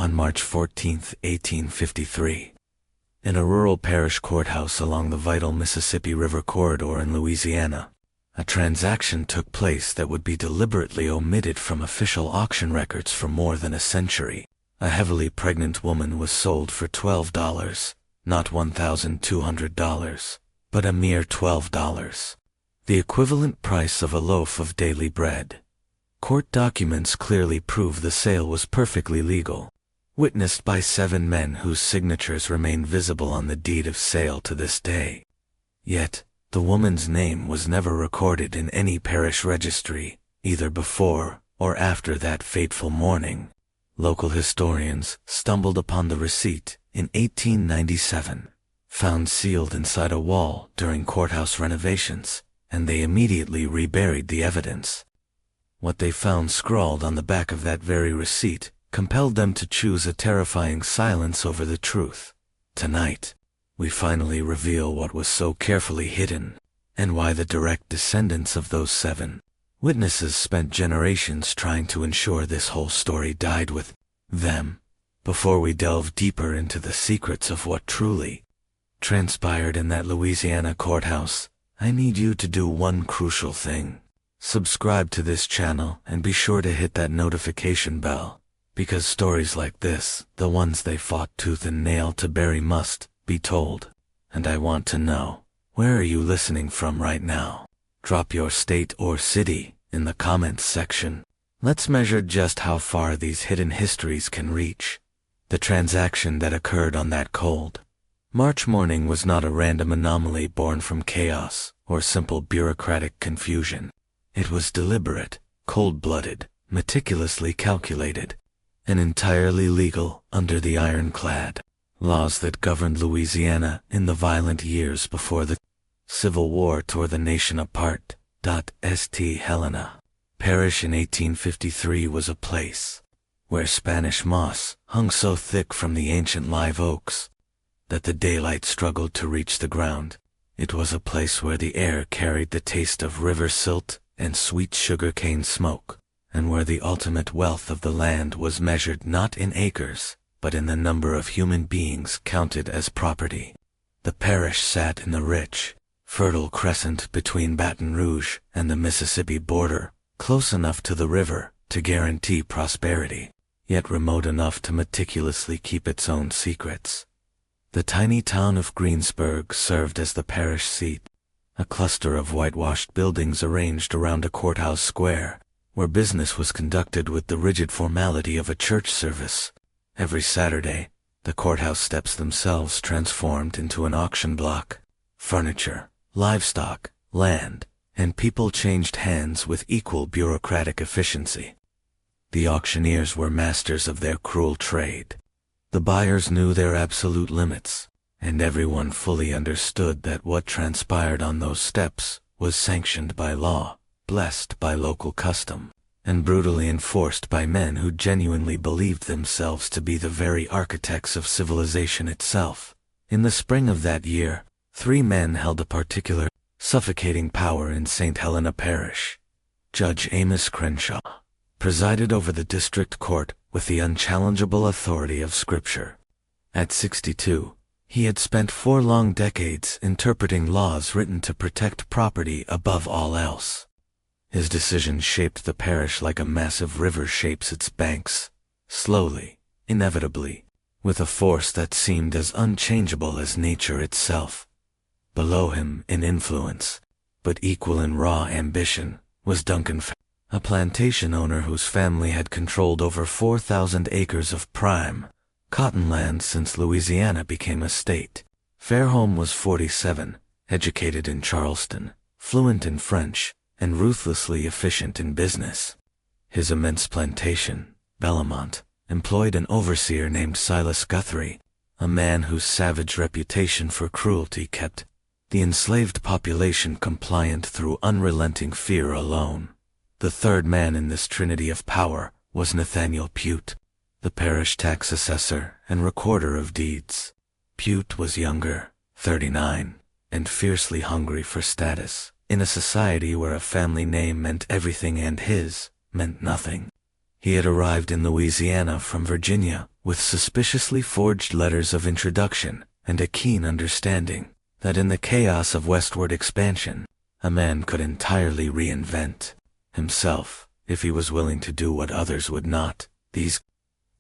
on March 14, 1853. In a rural parish courthouse along the vital Mississippi River corridor in Louisiana, a transaction took place that would be deliberately omitted from official auction records for more than a century. A heavily pregnant woman was sold for $12, not $1,200, but a mere $12, the equivalent price of a loaf of daily bread. Court documents clearly prove the sale was perfectly legal, witnessed by 7 men whose signatures remain visible on the deed of sale to this day. Yet, the woman's name was never recorded in any parish registry, either before or after that fateful morning. Local historians stumbled upon the receipt in 1897, found sealed inside a wall during courthouse renovations, and they immediately reburied the evidence. What they found scrawled on the back of that very receipt compelled them to choose a terrifying silence over the truth. Tonight, we finally reveal what was so carefully hidden, and why the direct descendants of those 7 witnesses spent generations trying to ensure this whole story died with them. Before we delve deeper into the secrets of what truly transpired in that Louisiana courthouse, I need you to do one crucial thing. Subscribe to this channel and be sure to hit that notification bell, because stories like this, the ones they fought tooth and nail to bury, must be told. And I want to know, where are you listening from right now? Drop your state or city in the comments section. Let's measure just how far these hidden histories can reach. The transaction that occurred on that cold March morning was not a random anomaly born from chaos or simple bureaucratic confusion. It was deliberate, cold-blooded, meticulously calculated, and entirely legal under the ironclad laws that governed Louisiana in the violent years before the Civil War tore the nation apart. St. Helena Parish in 1853 was a place where Spanish moss hung so thick from the ancient live oaks that the daylight struggled to reach the ground. It was a place where the air carried the taste of river silt and sweet sugarcane smoke, and where the ultimate wealth of the land was measured not in acres, but in the number of human beings counted as property. The parish sat in the rich, fertile crescent between Baton Rouge and the Mississippi border, close enough to the river to guarantee prosperity, yet remote enough to meticulously keep its own secrets. The tiny town of Greensburg served as the parish seat, a cluster of whitewashed buildings arranged around a courthouse square, where business was conducted with the rigid formality of a church service. Every Saturday, the courthouse steps themselves transformed into an auction block. Furniture, livestock, land, and people changed hands with equal bureaucratic efficiency. The auctioneers were masters of their cruel trade. The buyers knew their absolute limits, and everyone fully understood that what transpired on those steps was sanctioned by law, blessed by local custom, and brutally enforced by men who genuinely believed themselves to be the very architects of civilization itself. In the spring of that year, 3 men held a particular, suffocating power in St. Helena Parish. Judge Amos Krenshaw presided over the district court with the unchallengeable authority of Scripture. At 62, he had spent 4 long decades interpreting laws written to protect property above all else. His decision shaped the parish like a massive river shapes its banks, slowly, inevitably, with a force that seemed as unchangeable as nature itself. Below him in influence, but equal in raw ambition, was Duncan Fairholm, a plantation owner whose family had controlled over 4,000 acres of prime cotton land since Louisiana became a state. Fairholm was 47, educated in Charleston, fluent in French, and ruthlessly efficient in business. His immense plantation, Bellamont, employed an overseer named Silas Guthrie, a man whose savage reputation for cruelty kept the enslaved population compliant through unrelenting fear alone. The third man in this trinity of power was Nathaniel Puit, the parish tax assessor and recorder of deeds. Puit was younger, 39, and fiercely hungry for status, in a society where a family name meant everything and his meant nothing. He had arrived in Louisiana from Virginia with suspiciously forged letters of introduction and a keen understanding that in the chaos of westward expansion, a man could entirely reinvent himself if he was willing to do what others would not. These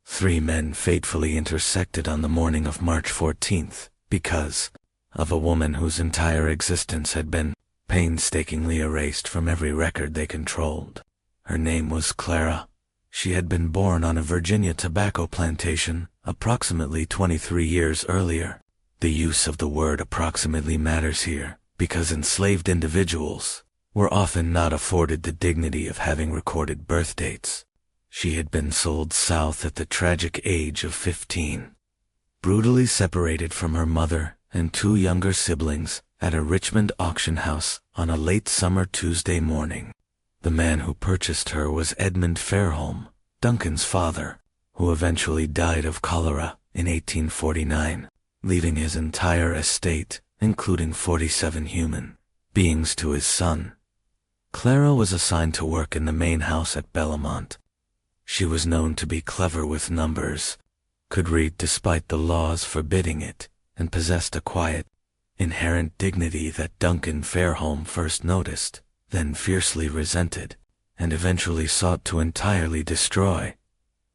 three men fatefully intersected on the morning of March 14th because of a woman whose entire existence had been painstakingly erased from every record they controlled. Her name was Clara. She had been born on a Virginia tobacco plantation approximately 23 years earlier. The use of the word approximately matters here, because enslaved individuals were often not afforded the dignity of having recorded birth dates. She had been sold south at the tragic age of 15, brutally separated from her mother and two younger siblings at a Richmond auction house on a late summer Tuesday morning. The man who purchased her was Edmund Fairholm, Duncan's father, who eventually died of cholera in 1849, leaving his entire estate, including 47 human beings, to his son. Clara was assigned to work in the main house at Bellamont. She was known to be clever with numbers, could read despite the laws forbidding it, and possessed a quiet, inherent dignity that Duncan Fairholm first noticed, then fiercely resented, and eventually sought to entirely destroy.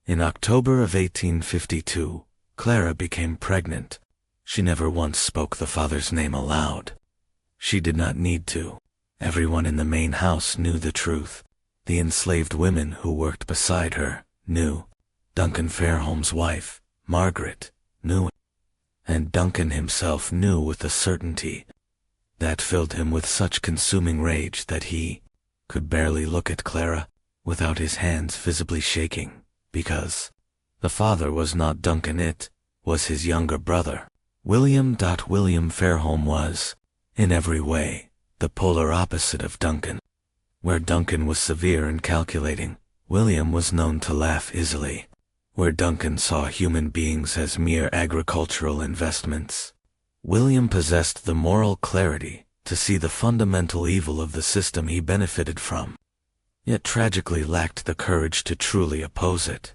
In October of 1852, Clara became pregnant. She never once spoke the father's name aloud. She did not need to. Everyone in the main house knew the truth. The enslaved women who worked beside her knew. Duncan Fairholm's wife, Margaret, knew. And Duncan himself knew with a certainty that filled him with such consuming rage that he could barely look at Clara without his hands visibly shaking, because the father was not Duncan, it was his younger brother. William Fairholm was, in every way, the polar opposite of Duncan. Where Duncan was severe and calculating, William was known to laugh easily. Where Duncan saw human beings as mere agricultural investments, William possessed the moral clarity to see the fundamental evil of the system he benefited from, yet tragically lacked the courage to truly oppose it.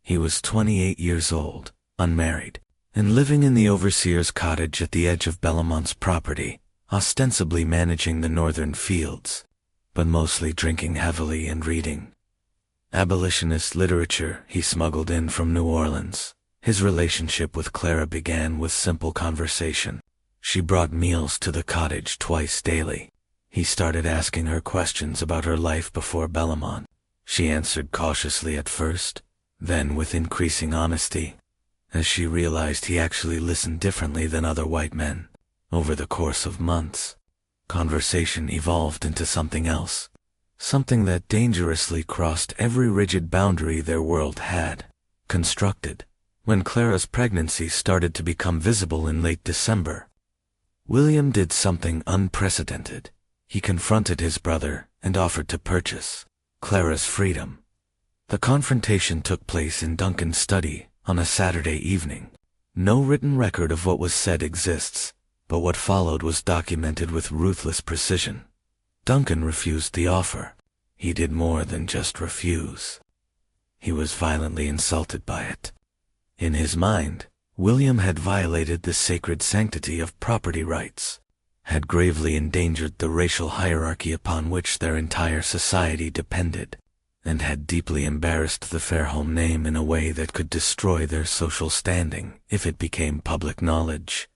He was 28 years old, unmarried, and living in the overseer's cottage at the edge of Bellamont's property, ostensibly managing the northern fields, but mostly drinking heavily and reading abolitionist literature he smuggled in from New Orleans. His relationship with Clara began with simple conversation. She brought meals to the cottage twice daily. He started asking her questions about her life before Bellamont. She answered cautiously at first, then with increasing honesty, as she realized he actually listened differently than other white men. Over the course of months, conversation evolved into something else, something that dangerously crossed every rigid boundary their world had constructed. When Clara's pregnancy started to become visible in late December, William did something unprecedented. He confronted his brother and offered to purchase Clara's freedom. The confrontation took place in Duncan's study on a Saturday evening. No written record of what was said exists, but what followed was documented with ruthless precision. Duncan refused the offer. He did more than just refuse. He was violently insulted by it. In his mind, William had violated the sacred sanctity of property rights, had gravely endangered the racial hierarchy upon which their entire society depended, and had deeply embarrassed the Fairholm name in a way that could destroy their social standing if it became public knowledge.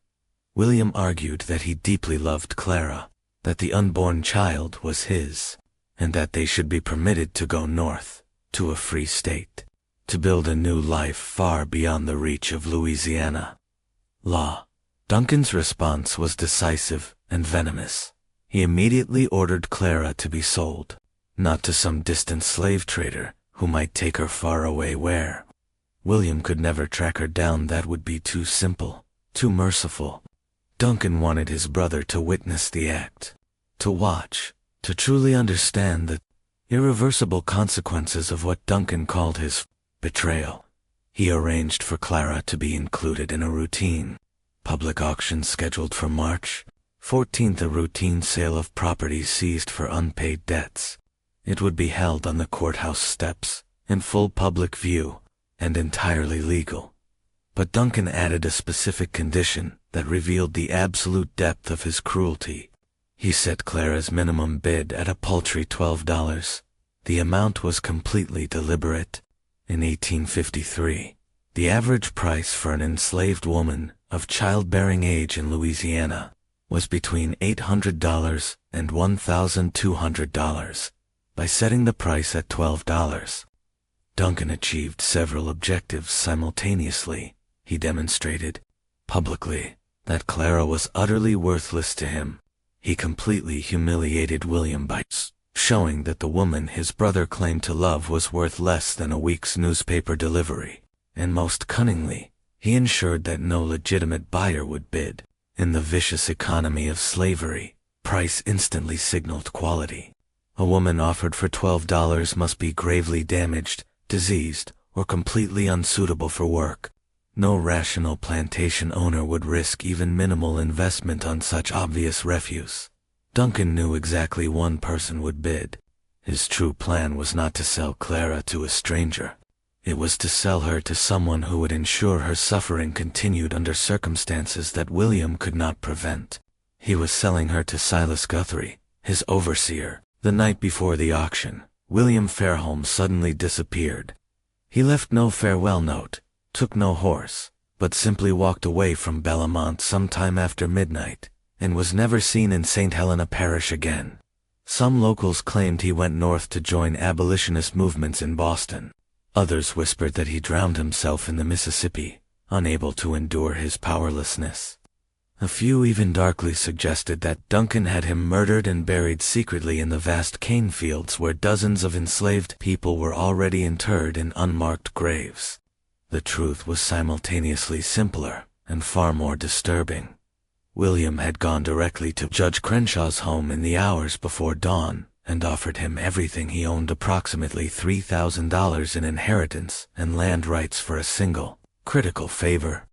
William argued that he deeply loved Clara, that the unborn child was his, and that they should be permitted to go north, to a free state, to build a new life far beyond the reach of Louisiana law. Duncan's response was decisive and venomous. He immediately ordered Clara to be sold, not to some distant slave trader who might take her far away where William could never track her down. That would be too simple, too merciful. Duncan wanted his brother to witness the act, to watch, to truly understand the irreversible consequences of what Duncan called his betrayal. He arranged for Clara to be included in a routine public auction scheduled for March 14th, a routine sale of property seized for unpaid debts. It would be held on the courthouse steps in full public view, and entirely legal. But Duncan added a specific condition that revealed the absolute depth of his cruelty. He set Clara's minimum bid at a paltry $12. The amount was completely deliberate. In 1853, the average price for an enslaved woman of childbearing age in Louisiana was between $800 and $1,200. By setting the price at $12, Duncan achieved several objectives simultaneously. He demonstrated, publicly, that Clara was utterly worthless to him. He completely humiliated William by showing that the woman his brother claimed to love was worth less than a week's newspaper delivery, and most cunningly, he ensured that no legitimate buyer would bid. In the vicious economy of slavery, price instantly signaled quality. A woman offered for $12 must be gravely damaged, diseased, or completely unsuitable for work. No rational plantation owner would risk even minimal investment on such obvious refuse. Duncan knew exactly one person would bid. His true plan was not to sell Clara to a stranger. It was to sell her to someone who would ensure her suffering continued under circumstances that William could not prevent. He was selling her to Silas Guthrie, his overseer. The night before the auction, William Fairholm suddenly disappeared. He left no farewell note, took no horse, but simply walked away from Bellamont sometime after midnight, and was never seen in St. Helena Parish again. Some locals claimed he went north to join abolitionist movements in Boston. Others whispered that he drowned himself in the Mississippi, unable to endure his powerlessness. A few even darkly suggested that Duncan had him murdered and buried secretly in the vast cane fields where dozens of enslaved people were already interred in unmarked graves. The truth was simultaneously simpler and far more disturbing. William had gone directly to Judge Crenshaw's home in the hours before dawn and offered him everything he owned, approximately $3,000 in inheritance and land rights, for a single, critical favor.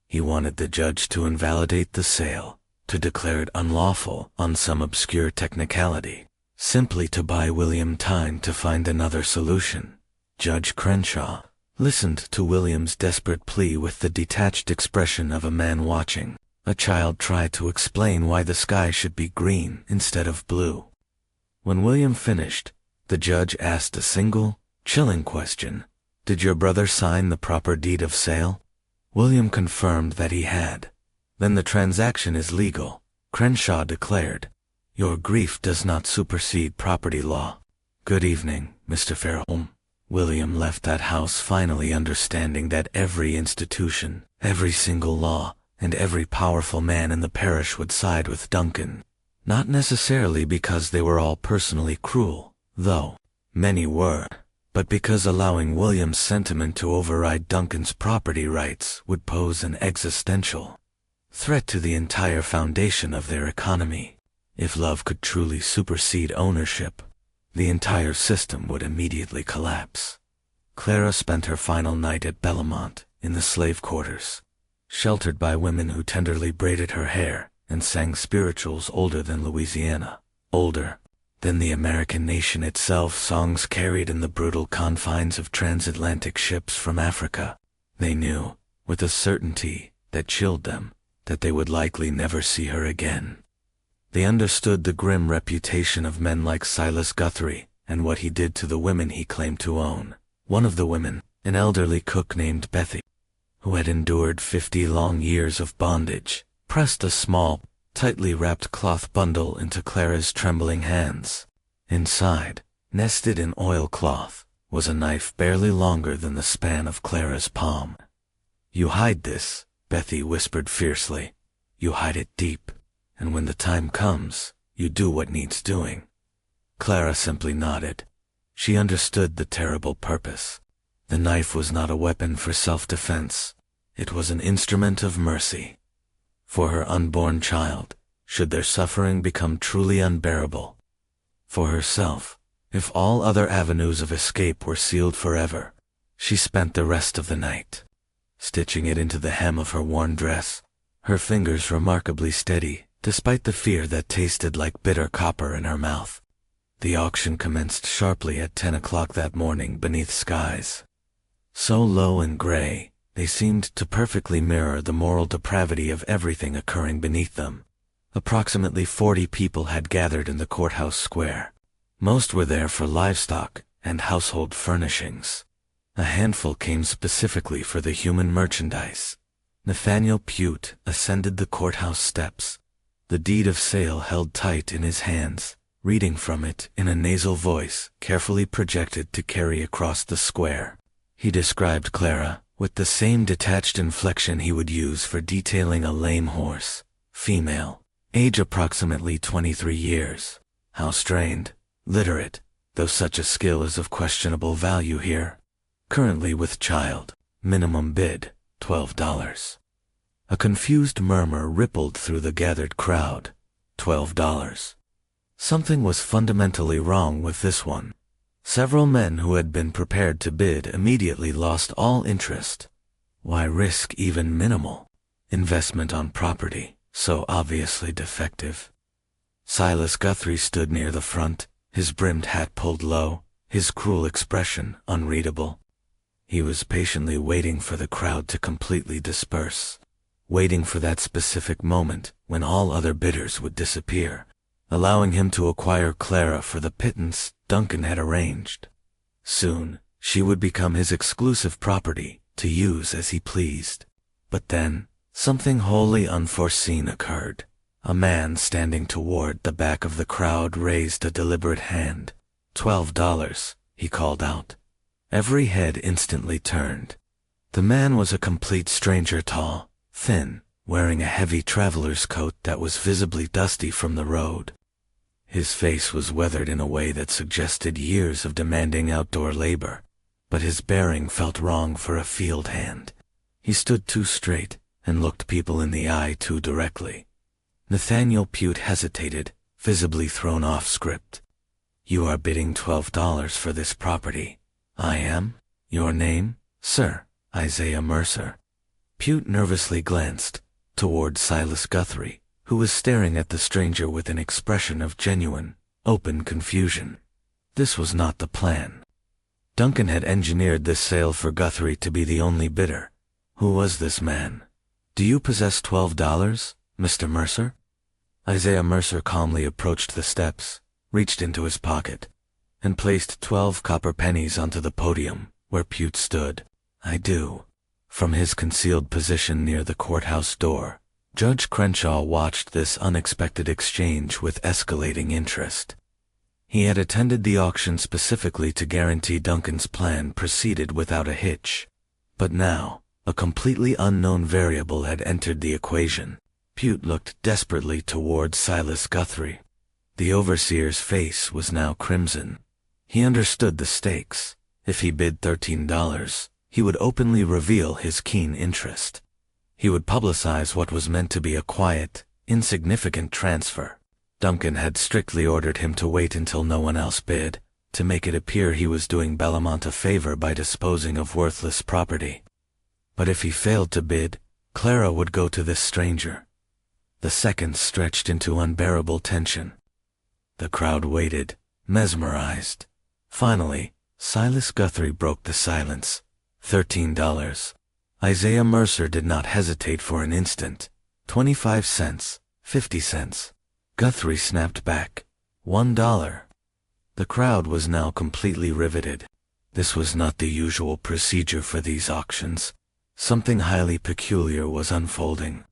He wanted the judge to invalidate the sale, to declare it unlawful on some obscure technicality, simply to buy William time to find another solution. Judge Krenshaw listened to William's desperate plea with the detached expression of a man watching a child try to explain why the sky should be green instead of blue. When William finished, the judge asked a single, chilling question: "Did your brother sign the proper deed of sale?" William confirmed that he had. "Then the transaction is legal," Krenshaw declared. "Your grief does not supersede property law. Good evening, Mr. Fairholm." William left that house finally understanding that every institution, every single law, and every powerful man in the parish would side with Duncan. Not necessarily because they were all personally cruel, though many were, but because allowing William's sentiment to override Duncan's property rights would pose an existential threat to the entire foundation of their economy. If love could truly supersede ownership, the entire system would immediately collapse. Clara spent her final night at Bellamont, in the slave quarters, sheltered by women who tenderly braided her hair and sang spirituals older than Louisiana, older than the American nation itself, songs carried in the brutal confines of transatlantic ships from Africa. They knew, with a certainty that chilled them, that they would likely never see her again. They understood the grim reputation of men like Silas Guthrie and what he did to the women he claimed to own. One of the women, an elderly cook named Bethy, who had endured 50 long years of bondage, pressed a small, tightly wrapped cloth bundle into Clara's trembling hands. Inside, nested in oilcloth, was a knife barely longer than the span of Clara's palm. "You hide this," Bethy whispered fiercely. "You hide it deep, and when the time comes, you do what needs doing." Clara simply nodded. She understood the terrible purpose. The knife was not a weapon for self-defense. It was an instrument of mercy. For her unborn child, should their suffering become truly unbearable. For herself, if all other avenues of escape were sealed forever. She spent the rest of the night stitching it into the hem of her worn dress, her fingers remarkably steady, despite the fear that tasted like bitter copper in her mouth. The auction commenced sharply at 10 o'clock that morning beneath skies so low and gray, they seemed to perfectly mirror the moral depravity of everything occurring beneath them. Approximately 40 people had gathered in the courthouse square. Most were there for livestock and household furnishings. A handful came specifically for the human merchandise. Nathaniel Puit ascended the courthouse steps, the deed of sale held tight in his hands, reading from it in a nasal voice carefully projected to carry across the square. He described Clara with the same detached inflection he would use for detailing a lame horse. Female, age approximately 23 years. House trained, literate, though such a skill is of questionable value here. Currently with child. Minimum bid, $12. A confused murmur rippled through the gathered crowd. $12. Something was fundamentally wrong with this one. Several men who had been prepared to bid immediately lost all interest. Why risk even minimal investment on property so obviously defective? Silas Guthrie stood near the front, his brimmed hat pulled low, his cruel expression unreadable. He was patiently waiting for the crowd to completely disperse, waiting for that specific moment when all other bidders would disappear, allowing him to acquire Clara for the pittance Duncan had arranged. Soon, she would become his exclusive property to use as he pleased. But then, something wholly unforeseen occurred. A man standing toward the back of the crowd raised a deliberate hand. $12, he called out. Every head instantly turned. The man was a complete stranger, tall, thin, wearing a heavy traveler's coat that was visibly dusty from the road. His face was weathered in a way that suggested years of demanding outdoor labor, but his bearing felt wrong for a field hand. He stood too straight and looked people in the eye too directly. Nathaniel Puit hesitated, visibly thrown off script. You are bidding $12 for this property. I am? Your name? Sir, Isaiah Mercer. Puit nervously glanced toward Silas Guthrie, who was staring at the stranger with an expression of genuine, open confusion. This was not the plan. Duncan had engineered this sale for Guthrie to be the only bidder. Who was this man? Do you possess $12, Mr. Mercer? Isaiah Mercer calmly approached the steps, reached into his pocket, and placed 12 copper pennies onto the podium where Puit stood. I do. From his concealed position near the courthouse door, Judge Krenshaw watched this unexpected exchange with escalating interest. He had attended the auction specifically to guarantee Duncan's plan proceeded without a hitch. But now, a completely unknown variable had entered the equation. Puit looked desperately toward Silas Guthrie. The overseer's face was now crimson. He understood the stakes. If he bid $13, he would openly reveal his keen interest. He would publicize what was meant to be a quiet, insignificant transfer. Duncan had strictly ordered him to wait until no one else bid, to make it appear he was doing Bellamont a favor by disposing of worthless property. But if he failed to bid, Clara would go to this stranger. The seconds stretched into unbearable tension. The crowd waited, mesmerized. Finally, Silas Guthrie broke the silence. $13. Isaiah Mercer did not hesitate for an instant. 25 cents, 50 cents. Guthrie snapped back. $1. The crowd was now completely riveted. This was not the usual procedure for these auctions. Something highly peculiar was unfolding.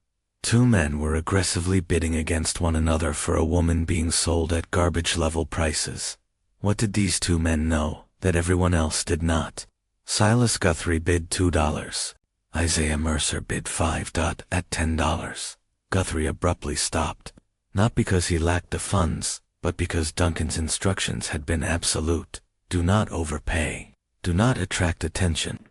Two men were aggressively bidding against one another for a woman being sold at garbage-level prices. What did these two men know that everyone else did not? Silas Guthrie bid $2. Isaiah Mercer bid $5 at $10. Guthrie abruptly stopped, not because he lacked the funds, but because Duncan's instructions had been absolute. Do not overpay. Do not attract attention.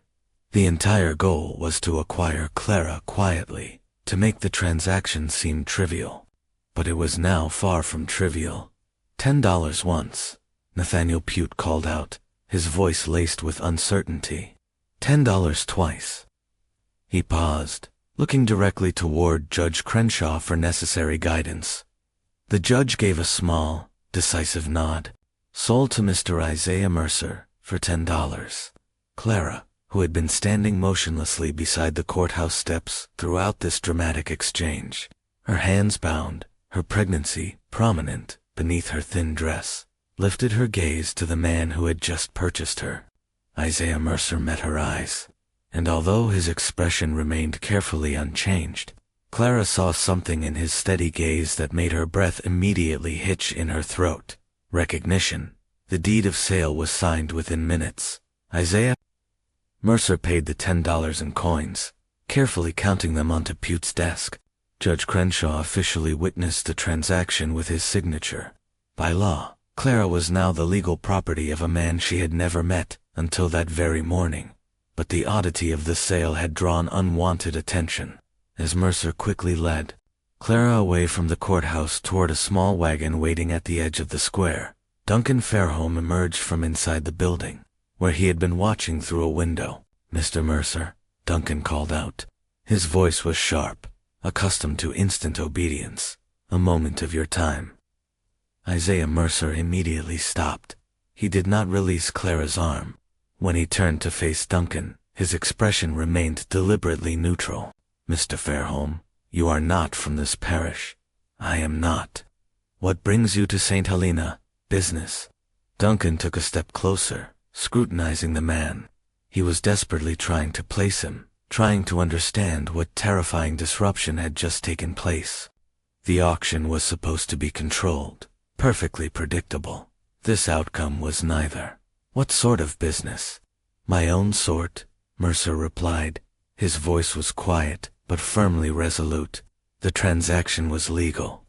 The entire goal was to acquire Clara quietly, to make the transaction seem trivial. But it was now far from trivial. $10 once, Nathaniel Puit called out, his voice laced with uncertainty. $10 twice. He paused, looking directly toward Judge Krenshaw for necessary guidance. The judge gave a small, decisive nod. Sold to Mr. Isaiah Mercer for $10. Clara, who had been standing motionlessly beside the courthouse steps throughout this dramatic exchange, her hands bound, her pregnancy prominent beneath her thin dress, lifted her gaze to the man who had just purchased her. Isaiah Mercer met her eyes, and although his expression remained carefully unchanged, Clara saw something in his steady gaze that made her breath immediately hitch in her throat. Recognition. The deed of sale was signed within minutes. Isaiah Mercer paid the $10 in coins, carefully counting them onto Puit's desk. Judge Krenshaw officially witnessed the transaction with his signature. By law, Clara was now the legal property of a man she had never met until that very morning. But the oddity of the sale had drawn unwanted attention. As Mercer quickly led Clara away from the courthouse toward a small wagon waiting at the edge of the square, Duncan Fairholm emerged from inside the building, where he had been watching through a window. "Mr. Mercer," Duncan called out. His voice was sharp, accustomed to instant obedience. "A moment of your time." Isaiah Mercer immediately stopped. He did not release Clara's arm. When he turned to face Duncan, his expression remained deliberately neutral. "Mr. Fairholm, you are not from this parish." "I am not." "What brings you to St. Helena?" "Business." Duncan took a step closer, scrutinizing the man. He was desperately trying to place him, trying to understand what terrifying disruption had just taken place. The auction was supposed to be controlled, perfectly predictable. This outcome was neither. "What sort of business?" "My own sort," Mercer replied. His voice was quiet, but firmly resolute. "The transaction was legal.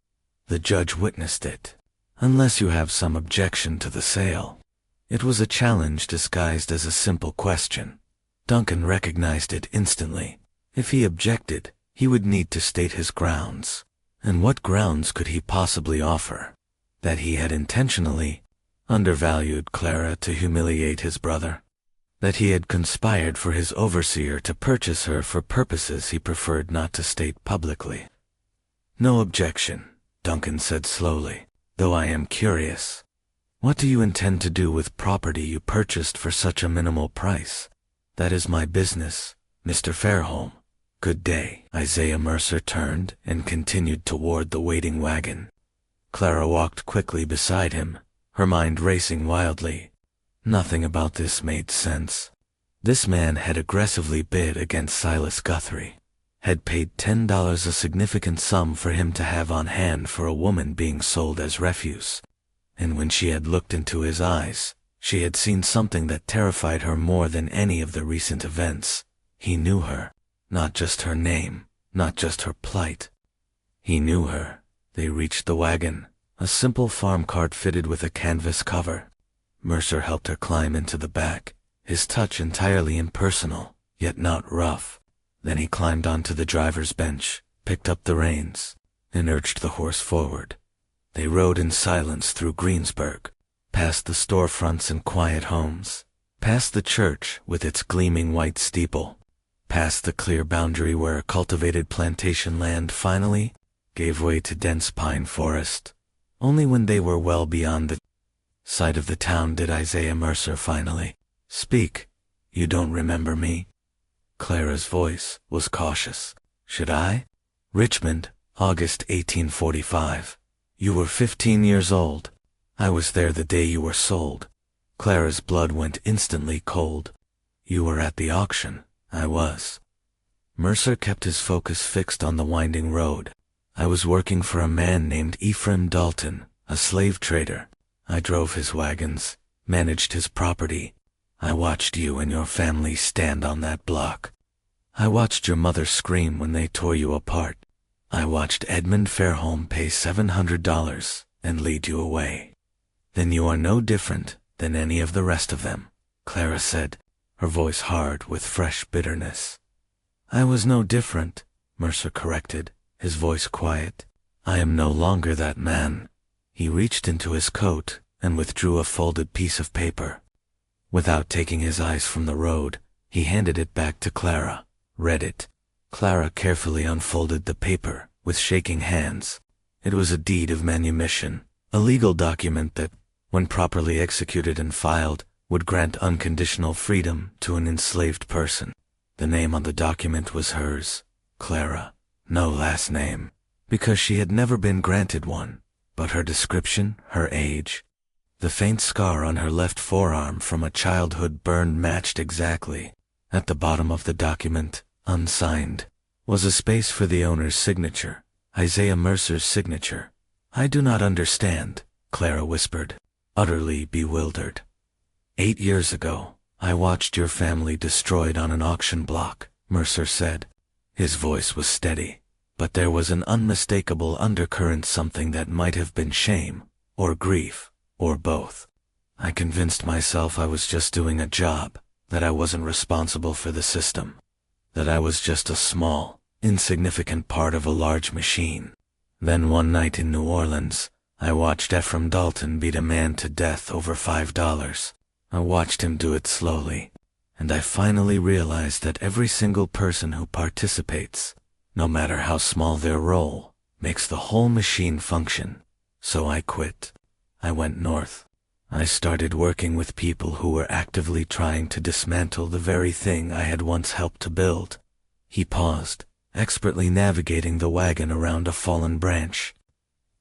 The judge witnessed it. Unless you have some objection to the sale." It was a challenge disguised as a simple question. Duncan recognized it instantly. If he objected, he would need to state his grounds. And what grounds could he possibly offer? That he had intentionally undervalued Clara to humiliate his brother? That he had conspired for his overseer to purchase her for purposes he preferred not to state publicly? "No objection," Duncan said slowly, "though I am curious. What do you intend to do with property you purchased for such a minimal price?" "That is my business, Mr. Fairholm. Good day." Isaiah Mercer turned and continued toward the waiting wagon. Clara walked quickly beside him, her mind racing wildly. Nothing about this made sense. This man had aggressively bid against Silas Guthrie, had paid $10, a significant sum for him to have on hand for a woman being sold as refuse. And when she had looked into his eyes, she had seen something that terrified her more than any of the recent events. He knew her. Not just her name, not just her plight. He knew her. They reached the wagon, a simple farm cart fitted with a canvas cover. Mercer helped her climb into the back, his touch entirely impersonal, yet not rough. Then he climbed onto the driver's bench, picked up the reins, and urged the horse forward. They rode in silence through Greensburg, past the storefronts and quiet homes, past the church with its gleaming white steeple, past the clear boundary where cultivated plantation land finally gave way to dense pine forest. Only when they were well beyond the side of the town did Isaiah Mercer finally speak. "You don't remember me?" Clara's voice was cautious. "Should I?" "Richmond, August 1845. You were 15 years old. I was there the day you were sold." Clara's blood went instantly cold. "You were at the auction." "I was." Mercer kept his focus fixed on the winding road. "I was working for a man named Ephraim Dalton, a slave trader. I drove his wagons, managed his property. I watched you and your family stand on that block. I watched your mother scream when they tore you apart. I watched Edmund Fairholm pay $700 and lead you away. Then you are no different than any of the rest of them," Clara said, her voice hard with fresh bitterness. "I was no different," Mercer corrected, his voice quiet. "I am no longer that man." He reached into his coat and withdrew a folded piece of paper. Without taking his eyes from the road, he handed it back to Clara, read it. Clara carefully unfolded the paper with shaking hands. It was a deed of manumission, a legal document that when properly executed and filed, would grant unconditional freedom to an enslaved person. The name on the document was hers, Clara, no last name, because she had never been granted one, but her description, her age, the faint scar on her left forearm from a childhood burn matched exactly. At the bottom of the document, unsigned, was a space for the owner's signature, Isaiah Mercer's signature. "I do not understand," Clara whispered, utterly bewildered. "8 years ago, I watched your family destroyed on an auction block," Mercer said. His voice was steady, but there was an unmistakable undercurrent, something that might have been shame, or grief, or both. "I convinced myself I was just doing a job, that I wasn't responsible for the system, that I was just a small, insignificant part of a large machine. Then one night in New Orleans, I watched Ephraim Dalton beat a man to death over $5. I watched him do it slowly, and I finally realized that every single person who participates, no matter how small their role, makes the whole machine function. So I quit. I went north. I started working with people who were actively trying to dismantle the very thing I had once helped to build." He paused, expertly navigating the wagon around a fallen branch.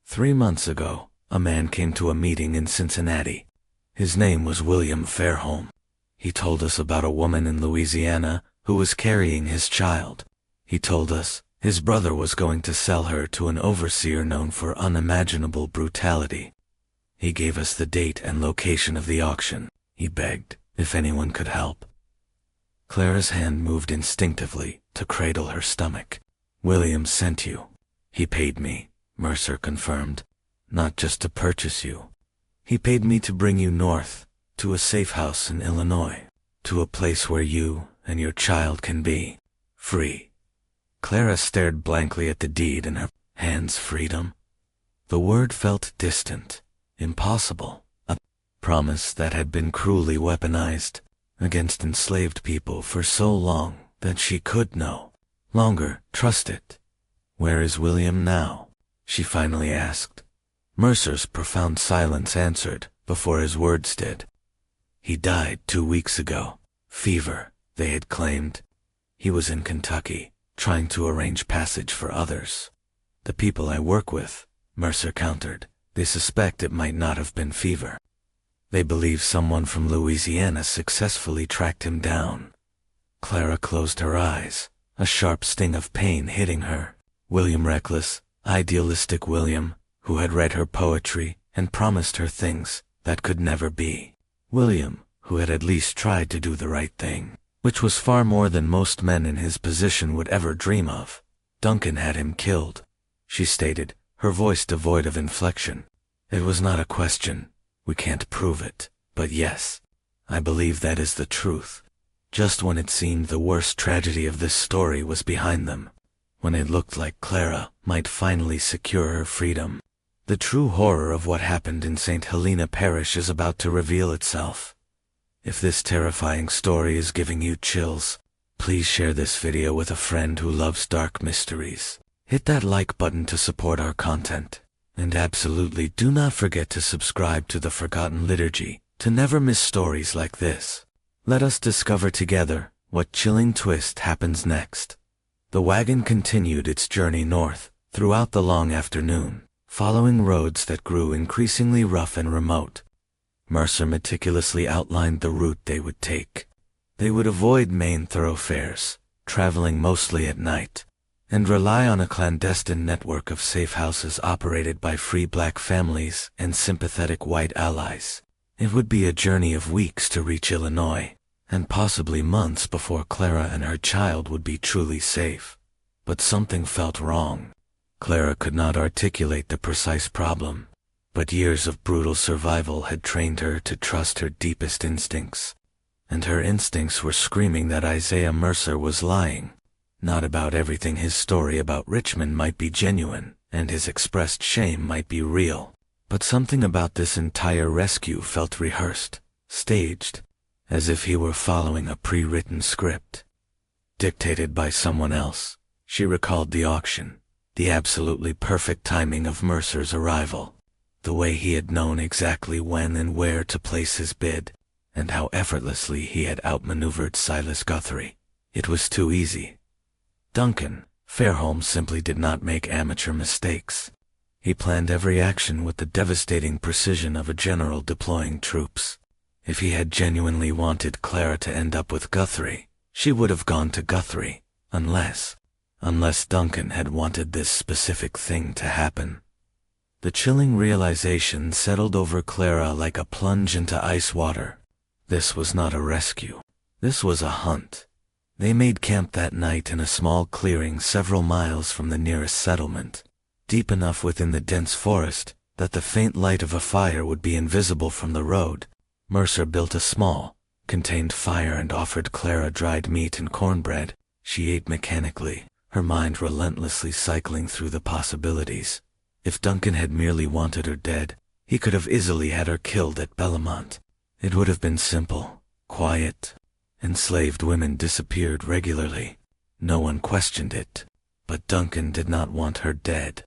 3 months ago, a man came to a meeting in Cincinnati. His name was William Fairholm. He told us about a woman in Louisiana who was carrying his child. He told us his brother was going to sell her to an overseer known for unimaginable brutality. He gave us the date and location of the auction. He begged if anyone could help. Clara's hand moved instinctively to cradle her stomach. "William sent you." "He paid me," Mercer confirmed. "Not just to purchase you. He paid me to bring you north, to a safe house in Illinois, to a place where you and your child can be free." Clara stared blankly at the deed in her hands. Freedom? The word felt distant, impossible, a promise that had been cruelly weaponized against enslaved people for so long that she could no longer trust it. "Where is William now?" she finally asked. Mercer's profound silence answered before his words did. "He died 2 weeks ago. Fever, they had claimed. He was in Kentucky, trying to arrange passage for others." "The people I work with," Mercer countered, "they suspect it might not have been fever. They believe someone from Louisiana successfully tracked him down." Clara closed her eyes, a sharp sting of pain hitting her. William reckless, idealistic William, who had read her poetry and promised her things that could never be. William, who had at least tried to do the right thing, which was far more than most men in his position would ever dream of. Duncan had him killed, she stated, her voice devoid of inflection. "It was not a question. We can't prove it, but yes, I believe that is the truth." Just when it seemed the worst tragedy of this story was behind them, when it looked like Clara might finally secure her freedom, the true horror of what happened in St. Helena Parish is about to reveal itself. If this terrifying story is giving you chills, please share this video with a friend who loves dark mysteries. Hit that like button to support our content. And absolutely do not forget to subscribe to the Forgotten Liturgy to never miss stories like this. Let us discover together what chilling twist happens next. The wagon continued its journey north throughout the long afternoon, following roads that grew increasingly rough and remote. Mercer meticulously outlined the route they would take. They would avoid main thoroughfares, traveling mostly at night, and rely on a clandestine network of safe houses operated by free black families and sympathetic white allies. It would be a journey of weeks to reach Illinois, and possibly months before Clara and her child would be truly safe. But something felt wrong. Clara could not articulate the precise problem, but years of brutal survival had trained her to trust her deepest instincts. And her instincts were screaming that Isaiah Mercer was lying. Not about everything. His story about Richmond might be genuine, and his expressed shame might be real. But something about this entire rescue felt rehearsed, staged, as if he were following a pre-written script, dictated by someone else. She recalled the auction, the absolutely perfect timing of Mercer's arrival, the way he had known exactly when and where to place his bid, and how effortlessly he had outmaneuvered Silas Guthrie. It was too easy. Duncan Fairholm simply did not make amateur mistakes. He planned every action with the devastating precision of a general deploying troops. If he had genuinely wanted Clara to end up with Guthrie, she would have gone to Guthrie, unless Duncan had wanted this specific thing to happen. The chilling realization settled over Clara like a plunge into ice water. This was not a rescue. This was a hunt. They made camp that night in a small clearing several miles from the nearest settlement, deep enough within the dense forest that the faint light of a fire would be invisible from the road. Mercer built a small, contained fire and offered Clara dried meat and cornbread. She ate mechanically, her mind relentlessly cycling through the possibilities. If Duncan had merely wanted her dead, he could have easily had her killed at Bellamont. It would have been simple, quiet. Enslaved women disappeared regularly. No one questioned it. But Duncan did not want her dead.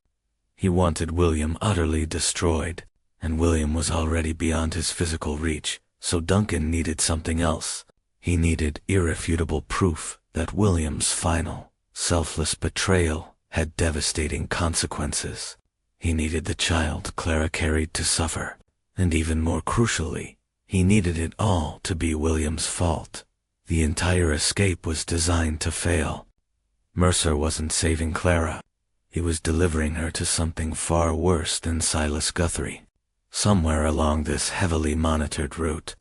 He wanted William utterly destroyed, and William was already beyond his physical reach, so Duncan needed something else. He needed irrefutable proof that William's final, selfless betrayal had devastating consequences. He needed the child Clara carried to suffer, and even more crucially, he needed it all to be William's fault. The entire escape was designed to fail. Mercer wasn't saving Clara. He was delivering her to something far worse than Silas Guthrie. Somewhere along this heavily monitored route,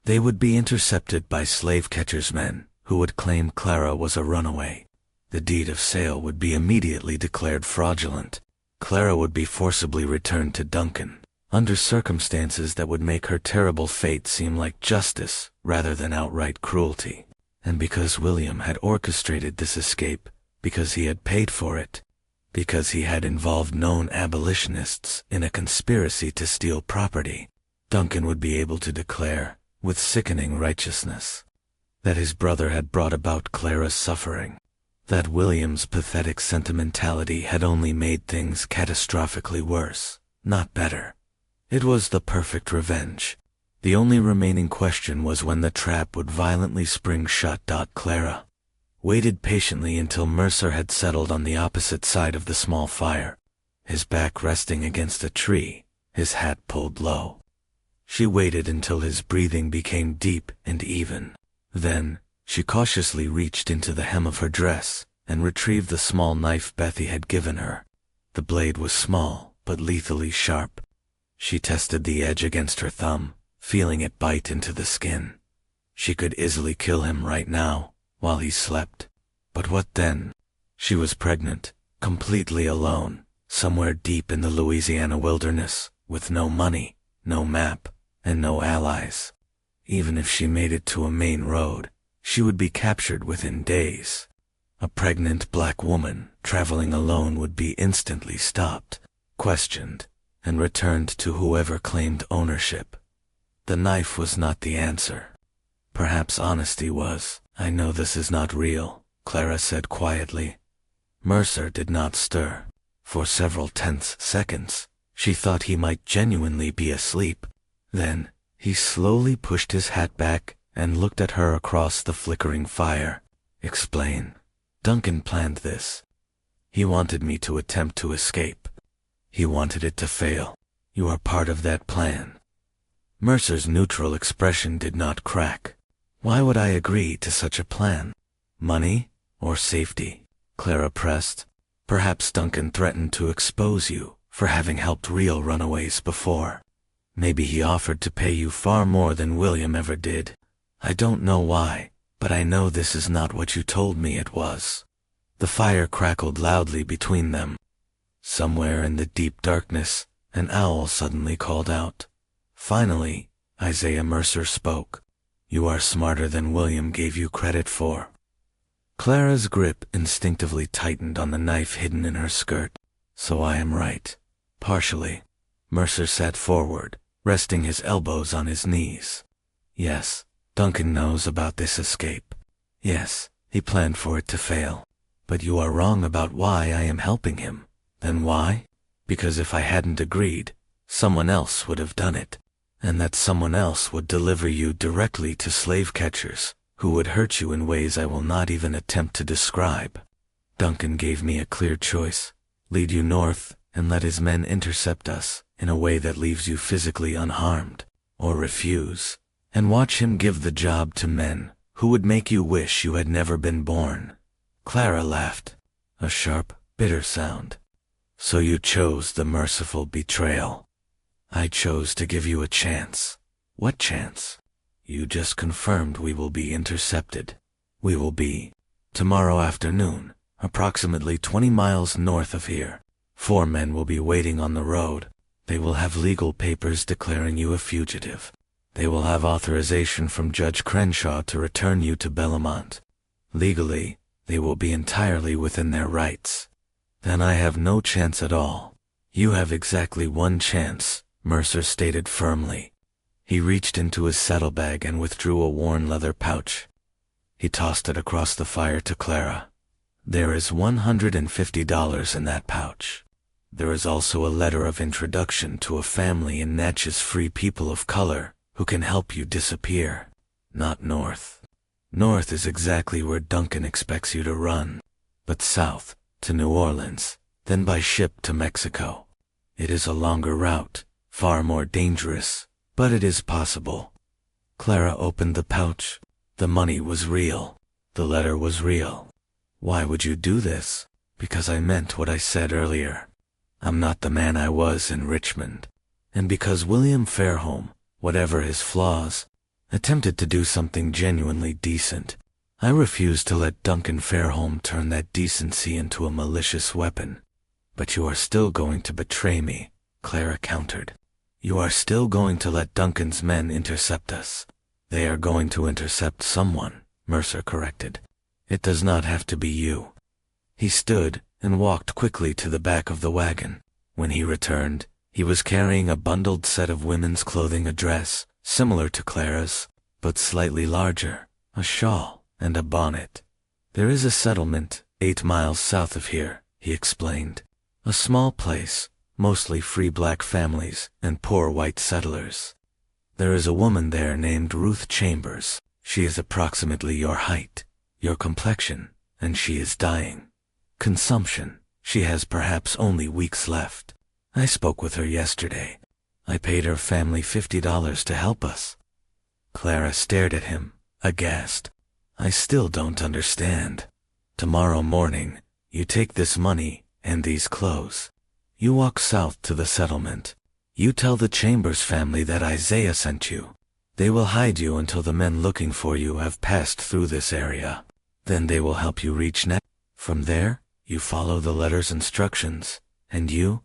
they would be intercepted by slave catchers' men who would claim Clara was a runaway. The deed of sale would be immediately declared fraudulent. Clara would be forcibly returned to Duncan, under circumstances that would make her terrible fate seem like justice rather than outright cruelty. And because William had orchestrated this escape, because he had paid for it, because he had involved known abolitionists in a conspiracy to steal property, Duncan would be able to declare, with sickening righteousness, that his brother had brought about Clara's suffering, that William's pathetic sentimentality had only made things catastrophically worse, not better. It was the perfect revenge. The only remaining question was when the trap would violently spring shut. Clara waited patiently until Mercer had settled on the opposite side of the small fire, his back resting against a tree, his hat pulled low. She waited until his breathing became deep and even. Then, she cautiously reached into the hem of her dress and retrieved the small knife Bethy had given her. The blade was small, but lethally sharp. She tested the edge against her thumb, feeling it bite into the skin. She could easily kill him right now, while he slept. But what then? She was pregnant, completely alone, somewhere deep in the Louisiana wilderness, with no money, no map, and no allies. Even if she made it to a main road, she would be captured within days. A pregnant black woman traveling alone would be instantly stopped, questioned, and returned to whoever claimed ownership. The knife was not the answer. Perhaps honesty was. "I know this is not real," Clara said quietly. Mercer did not stir. For several tense seconds, she thought he might genuinely be asleep. Then, he slowly pushed his hat back and looked at her across the flickering fire. "Explain." "Duncan planned this. He wanted me to attempt to escape. He wanted it to fail. You are part of that plan." Mercer's neutral expression did not crack. "Why would I agree to such a plan? Money or safety?" Clara pressed. "Perhaps Duncan threatened to expose you for having helped real runaways before. Maybe he offered to pay you far more than William ever did. I don't know why, but I know this is not what you told me it was." The fire crackled loudly between them. Somewhere in the deep darkness, an owl suddenly called out. Finally, Isaiah Mercer spoke. "You are smarter than William gave you credit for." Clara's grip instinctively tightened on the knife hidden in her skirt. "So I am right." "Partially." Mercer sat forward, resting his elbows on his knees. "Yes, Duncan knows about this escape. Yes, he planned for it to fail. But you are wrong about why I am helping him." "Then why?" "Because if I hadn't agreed, someone else would have done it, and that someone else would deliver you directly to slave catchers, who would hurt you in ways I will not even attempt to describe. Duncan gave me a clear choice: lead you north and let his men intercept us in a way that leaves you physically unharmed, or refuse, and watch him give the job to men who would make you wish you had never been born. Clara laughed, a sharp, bitter sound. So you chose the merciful betrayal. I chose to give you a chance. What chance? You just confirmed we will be intercepted. We will be. Tomorrow afternoon, approximately 20 miles north of here. 4 men will be waiting on the road. They will have legal papers declaring you a fugitive. They will have authorization from Judge Krenshaw to return you to Bellamont. Legally, they will be entirely within their rights. Then I have no chance at all. You have exactly 1 chance, Mercer stated firmly. He reached into his saddlebag and withdrew a worn leather pouch. He tossed it across the fire to Clara. There is $150 in that pouch. There is also a letter of introduction to a family in Natchez Free People of Color who can help you disappear. Not north. North is exactly where Duncan expects you to run, but south, to New Orleans, then by ship to Mexico. It is a longer route, far more dangerous, but it is possible. Clara opened the pouch. The money was real. The letter was real. Why would you do this? Because I meant what I said earlier. I'm not the man I was in Richmond. And because William Fairholm, whatever his flaws, attempted to do something genuinely decent, I refused to let Duncan Fairholm turn that decency into a malicious weapon. But you are still going to betray me, Clara countered. You are still going to let Duncan's men intercept us. They are going to intercept someone, Mercer corrected. It does not have to be you. He stood and walked quickly to the back of the wagon. When he returned, he was carrying a bundled set of women's clothing, a dress, similar to Clara's, but slightly larger, a shawl, and a bonnet. There is a settlement 8 miles south of here, he explained. A small place, mostly free black families and poor white settlers. There is a woman there named Ruth Chambers. She is approximately your height, your complexion, and she is dying. Consumption. She has perhaps only weeks left. I spoke with her yesterday. I paid her family $50 to help us. Clara stared at him, aghast. I still don't understand. Tomorrow morning, you take this money and these clothes. You walk south to the settlement. You tell the Chambers family that Isaiah sent you. They will hide you until the men looking for you have passed through this area. Then they will help you reach Net. From there, you follow the letter's instructions, and you,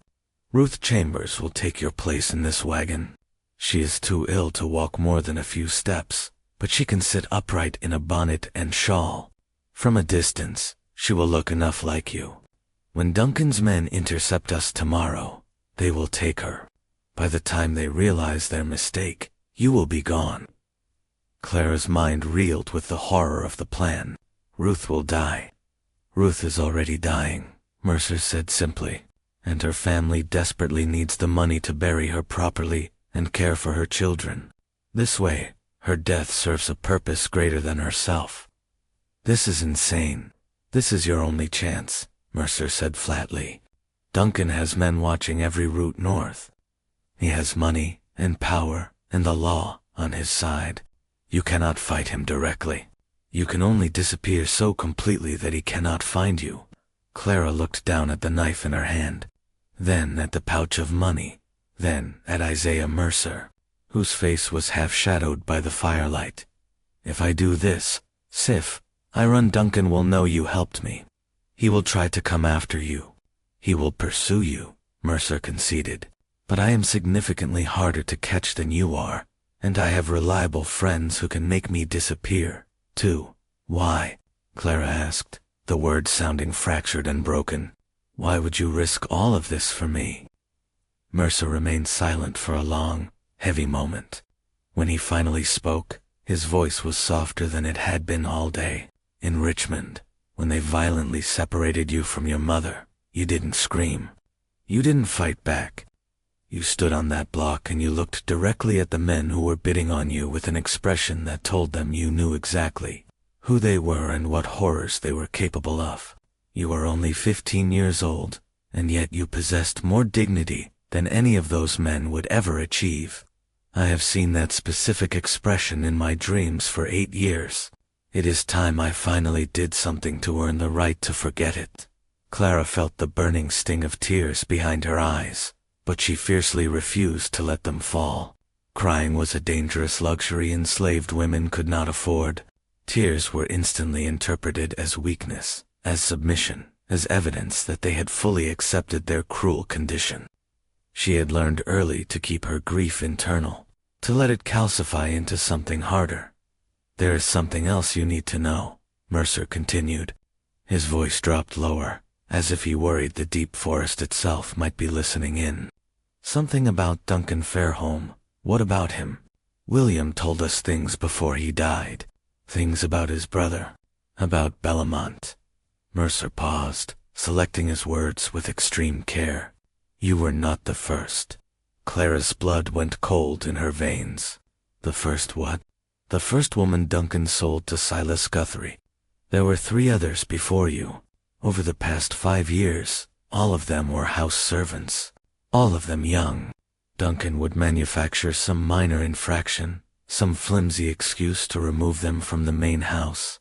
Ruth Chambers, will take your place in this wagon. She is too ill to walk more than a few steps, but she can sit upright in a bonnet and shawl. From a distance, she will look enough like you. When Duncan's men intercept us tomorrow, they will take her. By the time they realize their mistake, you will be gone. Clara's mind reeled with the horror of the plan. Ruth will die. Ruth is already dying, Mercer said simply, and her family desperately needs the money to bury her properly and care for her children. This way, her death serves a purpose greater than herself. This is insane. This is your only chance, Mercer said flatly. Duncan has men watching every route north. He has money and power and the law on his side. You cannot fight him directly. You can only disappear so completely that he cannot find you. Clara looked down at the knife in her hand, then at the pouch of money, then at Isaiah Mercer, whose face was half shadowed by the firelight. If I do this, Sif, Duncan will know you helped me. He will try to come after you. He will pursue you, Mercer conceded. But I am significantly harder to catch than you are, and I have reliable friends who can make me disappear, too. Why? Clara asked, the words sounding fractured and broken. Why would you risk all of this for me? Mercer remained silent for a long, heavy moment. When he finally spoke, his voice was softer than it had been all day. In Richmond, when they violently separated you from your mother, you didn't scream. You didn't fight back. You stood on that block and you looked directly at the men who were bidding on you with an expression that told them you knew exactly who they were and what horrors they were capable of. You were only 15 years old, and yet you possessed more dignity than any of those men would ever achieve. I have seen that specific expression in my dreams for 8 years. It is time I finally did something to earn the right to forget it. Clara felt the burning sting of tears behind her eyes, but she fiercely refused to let them fall. Crying was a dangerous luxury enslaved women could not afford. Tears were instantly interpreted as weakness, as submission, as evidence that they had fully accepted their cruel condition. She had learned early to keep her grief internal, to let it calcify into something harder. There is something else you need to know, Mercer continued. His voice dropped lower, as if he worried the deep forest itself might be listening in. Something about Duncan Fairholm. What about him? William told us things before he died. Things about his brother. About Bellamont. Mercer paused, selecting his words with extreme care. You were not the first. Clara's blood went cold in her veins. The first what? The first woman Duncan sold to Silas Guthrie. There were 3 others before you. Over the past 5 years, all of them were house servants. All of them young. Duncan would manufacture some minor infraction, some flimsy excuse to remove them from the main house.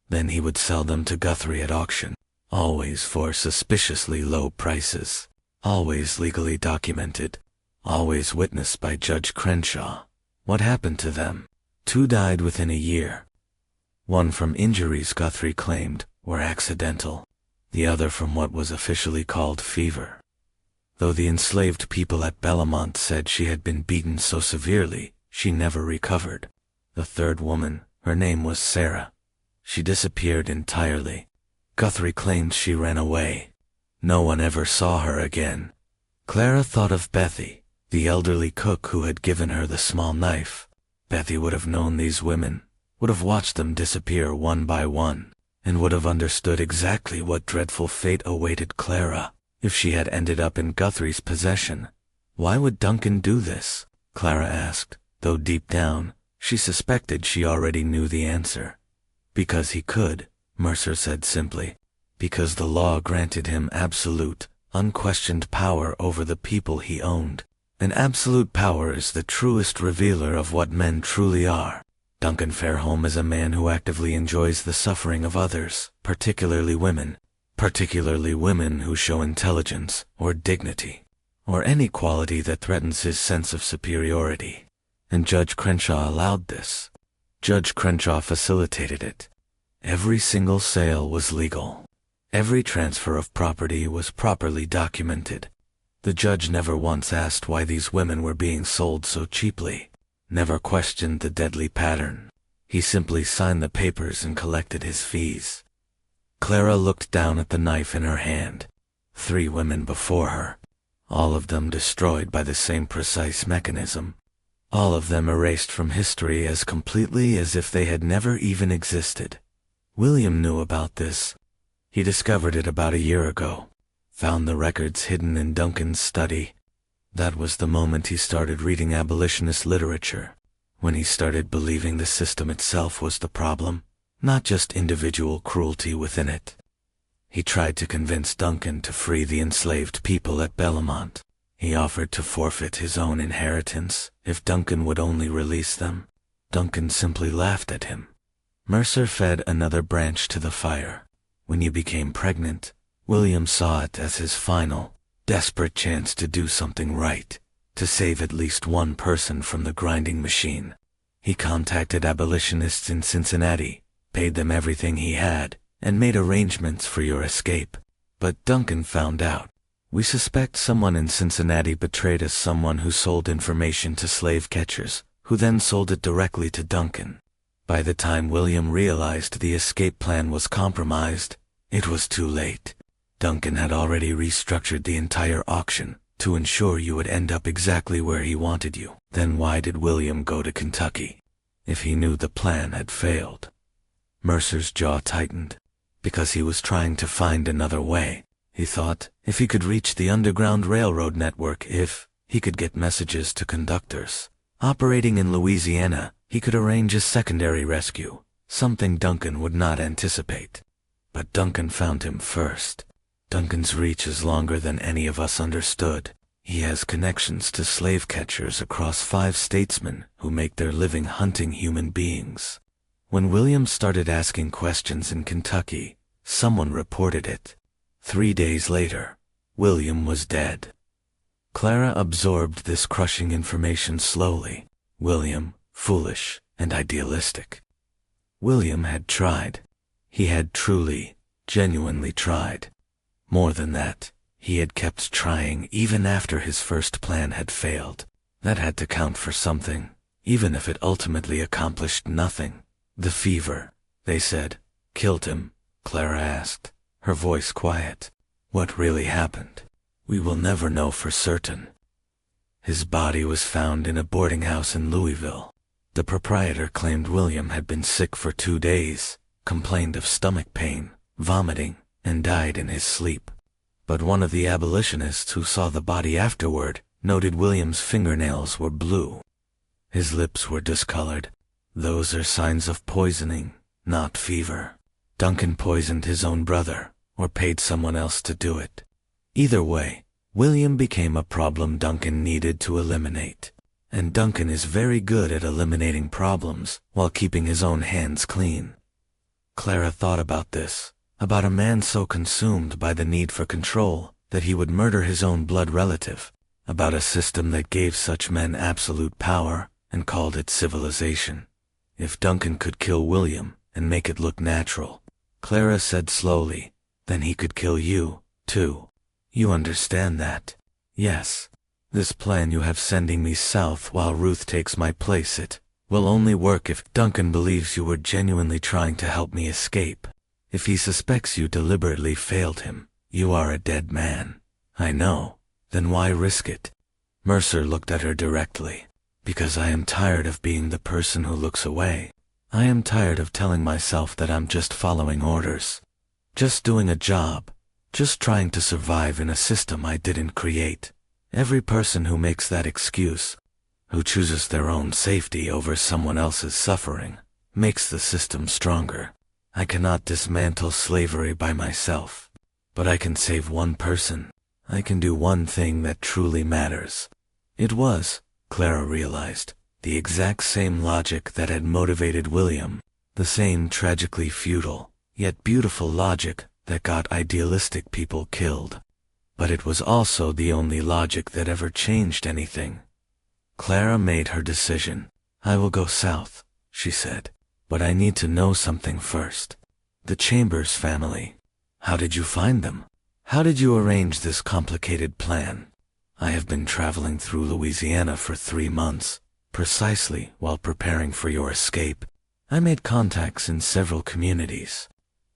Then he would sell them to Guthrie at auction, always for suspiciously low prices, always legally documented, always witnessed by Judge Krenshaw. What happened to them? 2 died within a year. 1 from injuries Guthrie claimed were accidental, the other from what was officially called fever. Though the enslaved people at Bellamont said she had been beaten so severely, she never recovered. The 3rd woman, her name was Sarah. She disappeared entirely. Guthrie claimed she ran away. No one ever saw her again. Clara thought of Bethy, the elderly cook who had given her the small knife. Bethy would have known these women, would have watched them disappear one by one, and would have understood exactly what dreadful fate awaited Clara if she had ended up in Guthrie's possession. Why would Duncan do this? Clara asked, though deep down, she suspected she already knew the answer. Because he could, Mercer said simply. Because the law granted him absolute, unquestioned power over the people he owned. And absolute power is the truest revealer of what men truly are. Duncan Fairholm is a man who actively enjoys the suffering of others, particularly women who show intelligence or dignity, or any quality that threatens his sense of superiority. And Judge Krenshaw allowed this. Judge Krenshaw facilitated it. Every single sale was legal. Every transfer of property was properly documented. The judge never once asked why these women were being sold so cheaply, never questioned the deadly pattern. He simply signed the papers and collected his fees. Clara looked down at the knife in her hand. 3 women before her, all of them destroyed by the same precise mechanism. All of them erased from history as completely as if they had never even existed. William knew about this. He discovered it about a year ago. Found the records hidden in Duncan's study. That was the moment he started reading abolitionist literature, when he started believing the system itself was the problem, not just individual cruelty within it. He tried to convince Duncan to free the enslaved people at Bellamont. He offered to forfeit his own inheritance if Duncan would only release them. Duncan simply laughed at him. Mercer fed another branch to the fire. When you became pregnant, William saw it as his final, desperate chance to do something right, to save at least one person from the grinding machine. He contacted abolitionists in Cincinnati, paid them everything he had, and made arrangements for your escape. But Duncan found out. We suspect someone in Cincinnati betrayed us, someone who sold information to slave catchers, who then sold it directly to Duncan. By the time William realized the escape plan was compromised, it was too late. Duncan had already restructured the entire auction to ensure you would end up exactly where he wanted you. Then why did William go to Kentucky, if he knew the plan had failed? Mercer's jaw tightened. Because he was trying to find another way. He thought, if he could reach the Underground Railroad network, if He could get messages to conductors. Operating in Louisiana, he could arrange a secondary rescue, something Duncan would not anticipate. But Duncan found him first. Duncan's reach is longer than any of us understood. He has connections to slave catchers across 5 statesmen who make their living hunting human beings. When William started asking questions in Kentucky, someone reported it. 3 days later, William was dead. Clara absorbed this crushing information slowly. William, foolish and idealistic. William had tried. He had truly, genuinely tried. More than that, he had kept trying even after his first plan had failed. That had to count for something, even if it ultimately accomplished nothing. The fever, they said, killed him, Clara asked, her voice quiet. What really happened? We will never know for certain. His body was found in a boarding house in Louisville. The proprietor claimed William had been sick for 2 days, complained of stomach pain, vomiting, and died in his sleep. But one of the abolitionists who saw the body afterward noted William's fingernails were blue. His lips were discolored. Those are signs of poisoning, not fever. Duncan poisoned his own brother, or paid someone else to do it. Either way, William became a problem Duncan needed to eliminate. And Duncan is very good at eliminating problems while keeping his own hands clean. Clara thought about this, about a man so consumed by the need for control that he would murder his own blood relative, about a system that gave such men absolute power and called it civilization. If Duncan could kill William and make it look natural, Clara said slowly, then he could kill you, too. You understand that? Yes. This plan you have sending me south while Ruth takes my place, it will only work if Duncan believes you were genuinely trying to help me escape. If he suspects you deliberately failed him, you are a dead man. I know. Then why risk it? Mercer looked at her directly. Because I am tired of being the person who looks away. I am tired of telling myself that I'm just following orders. Just doing a job. Just trying to survive in a system I didn't create. Every person who makes that excuse, who chooses their own safety over someone else's suffering, makes the system stronger. I cannot dismantle slavery by myself. But I can save one person. I can do one thing that truly matters. It was, Clara realized, the exact same logic that had motivated William, the same tragically futile, yet beautiful logic that got idealistic people killed. But it was also the only logic that ever changed anything. Clara made her decision. I will go south, she said. But I need to know something first. The Chambers family. How did you find them? How did you arrange this complicated plan? I have been traveling through Louisiana for 3 months, precisely while preparing for your escape. I made contacts in several communities.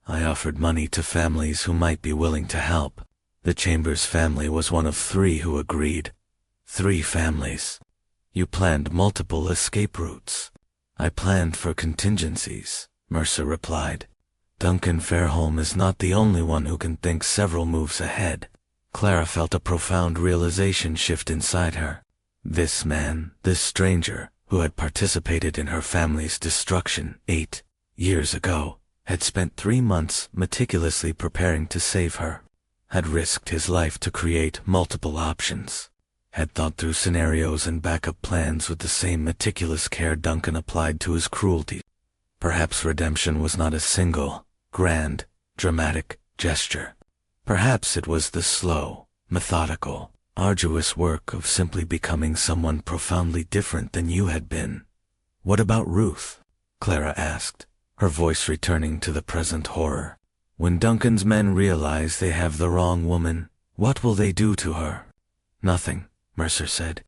I offered money to families who might be willing to help. The Chambers family was one of 3 who agreed. 3 families. You planned multiple escape routes. I planned for contingencies, Mercer replied. Duncan Fairholm is not the only one who can think several moves ahead. Clara felt a profound realization shift inside her. This man, this stranger, who had participated in her family's destruction 8 years ago, had spent 3 months meticulously preparing to save her, had risked his life to create multiple options, had thought through scenarios and backup plans with the same meticulous care Duncan applied to his cruelty. Perhaps redemption was not a single, grand, dramatic gesture. Perhaps it was the slow, methodical, arduous work of simply becoming someone profoundly different than you had been. What about Ruth? Clara asked, her voice returning to the present horror. When Duncan's men realize they have the wrong woman, what will they do to her? Nothing, Mercer said.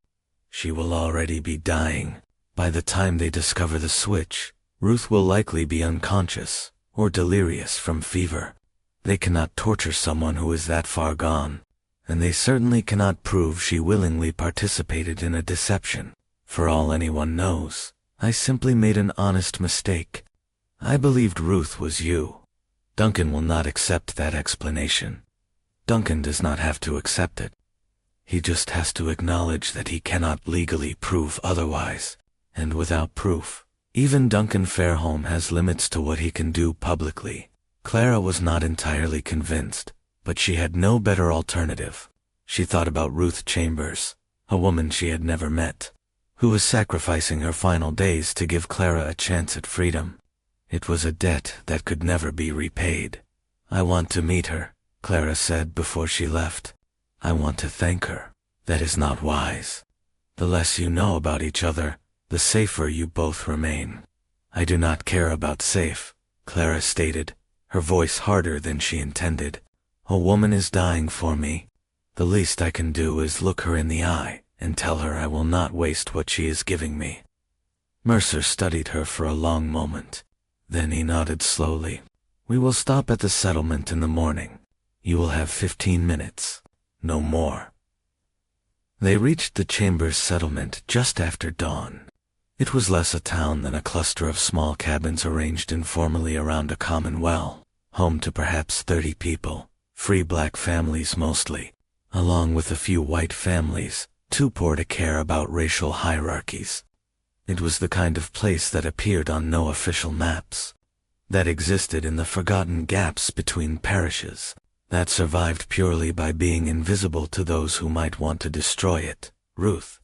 She will already be dying. By the time they discover the switch, Ruth will likely be unconscious or delirious from fever. They cannot torture someone who is that far gone, and they certainly cannot prove she willingly participated in a deception. For all anyone knows, I simply made an honest mistake. I believed Ruth was you. Duncan will not accept that explanation. Duncan does not have to accept it. He just has to acknowledge that he cannot legally prove otherwise. And without proof, even Duncan Fairholm has limits to what he can do publicly. Clara was not entirely convinced, but she had no better alternative. She thought about Ruth Chambers, a woman she had never met, who was sacrificing her final days to give Clara a chance at freedom. It was a debt that could never be repaid. "I want to meet her," Clara said before she left. "I want to thank her." "That is not wise. The less you know about each other, the safer you both remain." "I do not care about safe," Clara stated, her voice harder than she intended. "A woman is dying for me. The least I can do is look her in the eye and tell her I will not waste what she is giving me." Mercer studied her for a long moment. Then he nodded slowly. "We will stop at the settlement in the morning. You will have 15 minutes. No more." They reached the Chambers settlement just after dawn. It was less a town than a cluster of small cabins arranged informally around a common well, home to perhaps 30 people, free black families mostly, along with a few white families, too poor to care about racial hierarchies. It was the kind of place that appeared on no official maps, that existed in the forgotten gaps between parishes, that survived purely by being invisible to those who might want to destroy it. Ruth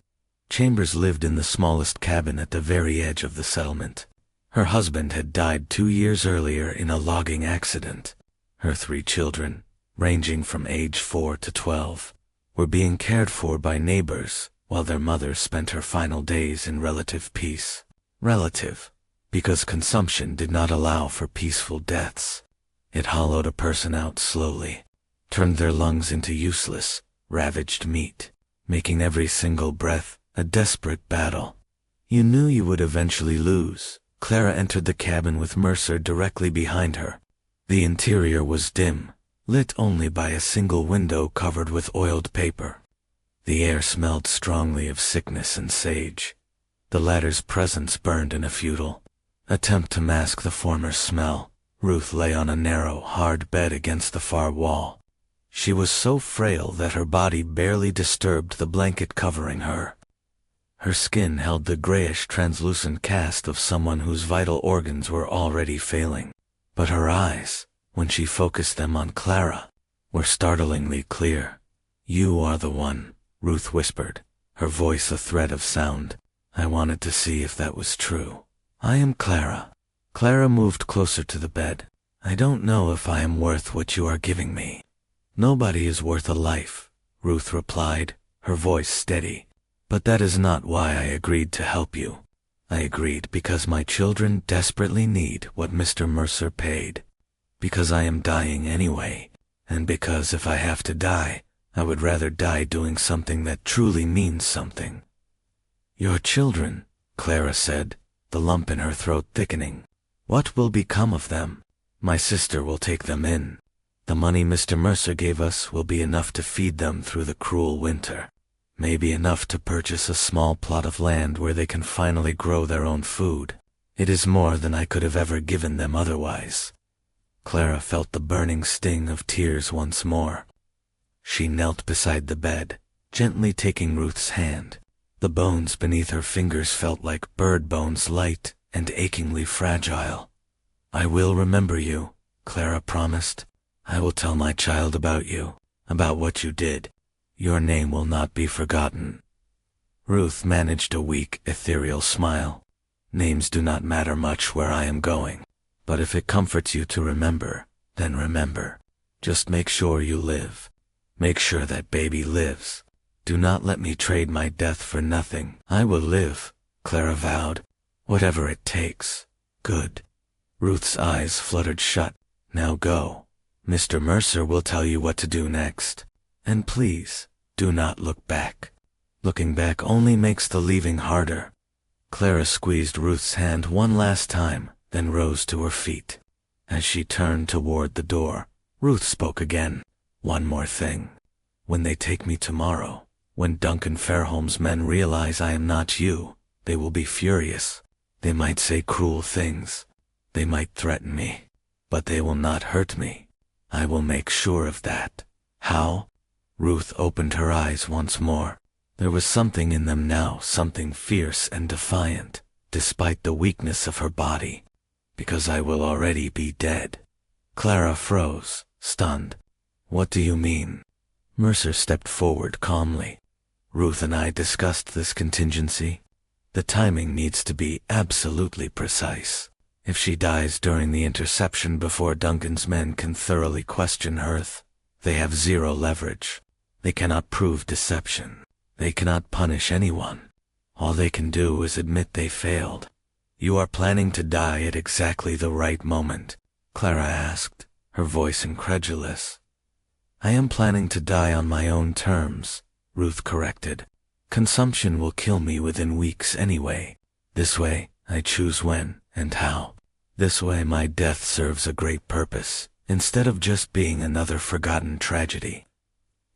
Chambers lived in the smallest cabin at the very edge of the settlement. Her husband had died 2 years earlier in a logging accident. Her 3 children, ranging from age 4 to 12, were being cared for by neighbors, while their mother spent her final days in relative peace. Relative, because consumption did not allow for peaceful deaths. It hollowed a person out slowly, turned their lungs into useless, ravaged meat, making every single breath a desperate battle. You knew you would eventually lose. Clara entered the cabin with Mercer directly behind her. The interior was dim, lit only by a single window covered with oiled paper. The air smelled strongly of sickness and sage. The latter's presence burned in a futile attempt to mask the former smell. Ruth lay on a narrow, hard bed against the far wall. She was so frail that her body barely disturbed the blanket covering her. Her skin held the grayish, translucent cast of someone whose vital organs were already failing. But her eyes, when she focused them on Clara, were startlingly clear. "You are the one," Ruth whispered, her voice a thread of sound. I wanted to see if that was true. "I am Clara." Clara moved closer to the bed. "I don't know if I am worth what you are giving me." "Nobody is worth a life," Ruth replied, her voice steady. "But that is not why I agreed to help you. I agreed because my children desperately need what Mr. Mercer paid. Because I am dying anyway, and because if I have to die, I would rather die doing something that truly means something." "Your children," Clara said, the lump in her throat thickening. "What will become of them?" "My sister will take them in. The money Mr. Mercer gave us will be enough to feed them through the cruel winter. Maybe enough to purchase a small plot of land where they can finally grow their own food. It is more than I could have ever given them otherwise." Clara felt the burning sting of tears once more. She knelt beside the bed, gently taking Ruth's hand. The bones beneath her fingers felt like bird bones, light and achingly fragile. "I will remember you," Clara promised. "I will tell my child about you, about what you did. Your name will not be forgotten." Ruth managed a weak, ethereal smile. "Names do not matter much where I am going. But if it comforts you to remember, then remember. Just make sure you live. Make sure that baby lives. Do not let me trade my death for nothing." "I will live," Clara vowed. "Whatever it takes." "Good." Ruth's eyes fluttered shut. "Now go. Mr. Mercer will tell you what to do next. And please, do not look back. Looking back only makes the leaving harder." Clara squeezed Ruth's hand one last time, then rose to her feet. As she turned toward the door, Ruth spoke again. "One more thing. When they take me tomorrow, when Duncan Fairholm's men realize I am not you, they will be furious. They might say cruel things. They might threaten me. But they will not hurt me. I will make sure of that." "How?" Ruth opened her eyes once more. There was something in them now, something fierce and defiant, despite the weakness of her body. Because I will already be dead. Clara froze, stunned. What do you mean? Mercer stepped forward calmly. Ruth and I discussed this contingency. The timing needs to be absolutely precise. If she dies during the interception before Duncan's men can thoroughly question her, they have zero leverage. They cannot prove deception. They cannot punish anyone. All they can do is admit they failed. You are planning to die at exactly the right moment? Clara asked, her voice incredulous. I am planning to die on my own terms, Ruth corrected. Consumption will kill me within weeks anyway. This way, I choose when and how. This way my death serves a great purpose, instead of just being another forgotten tragedy.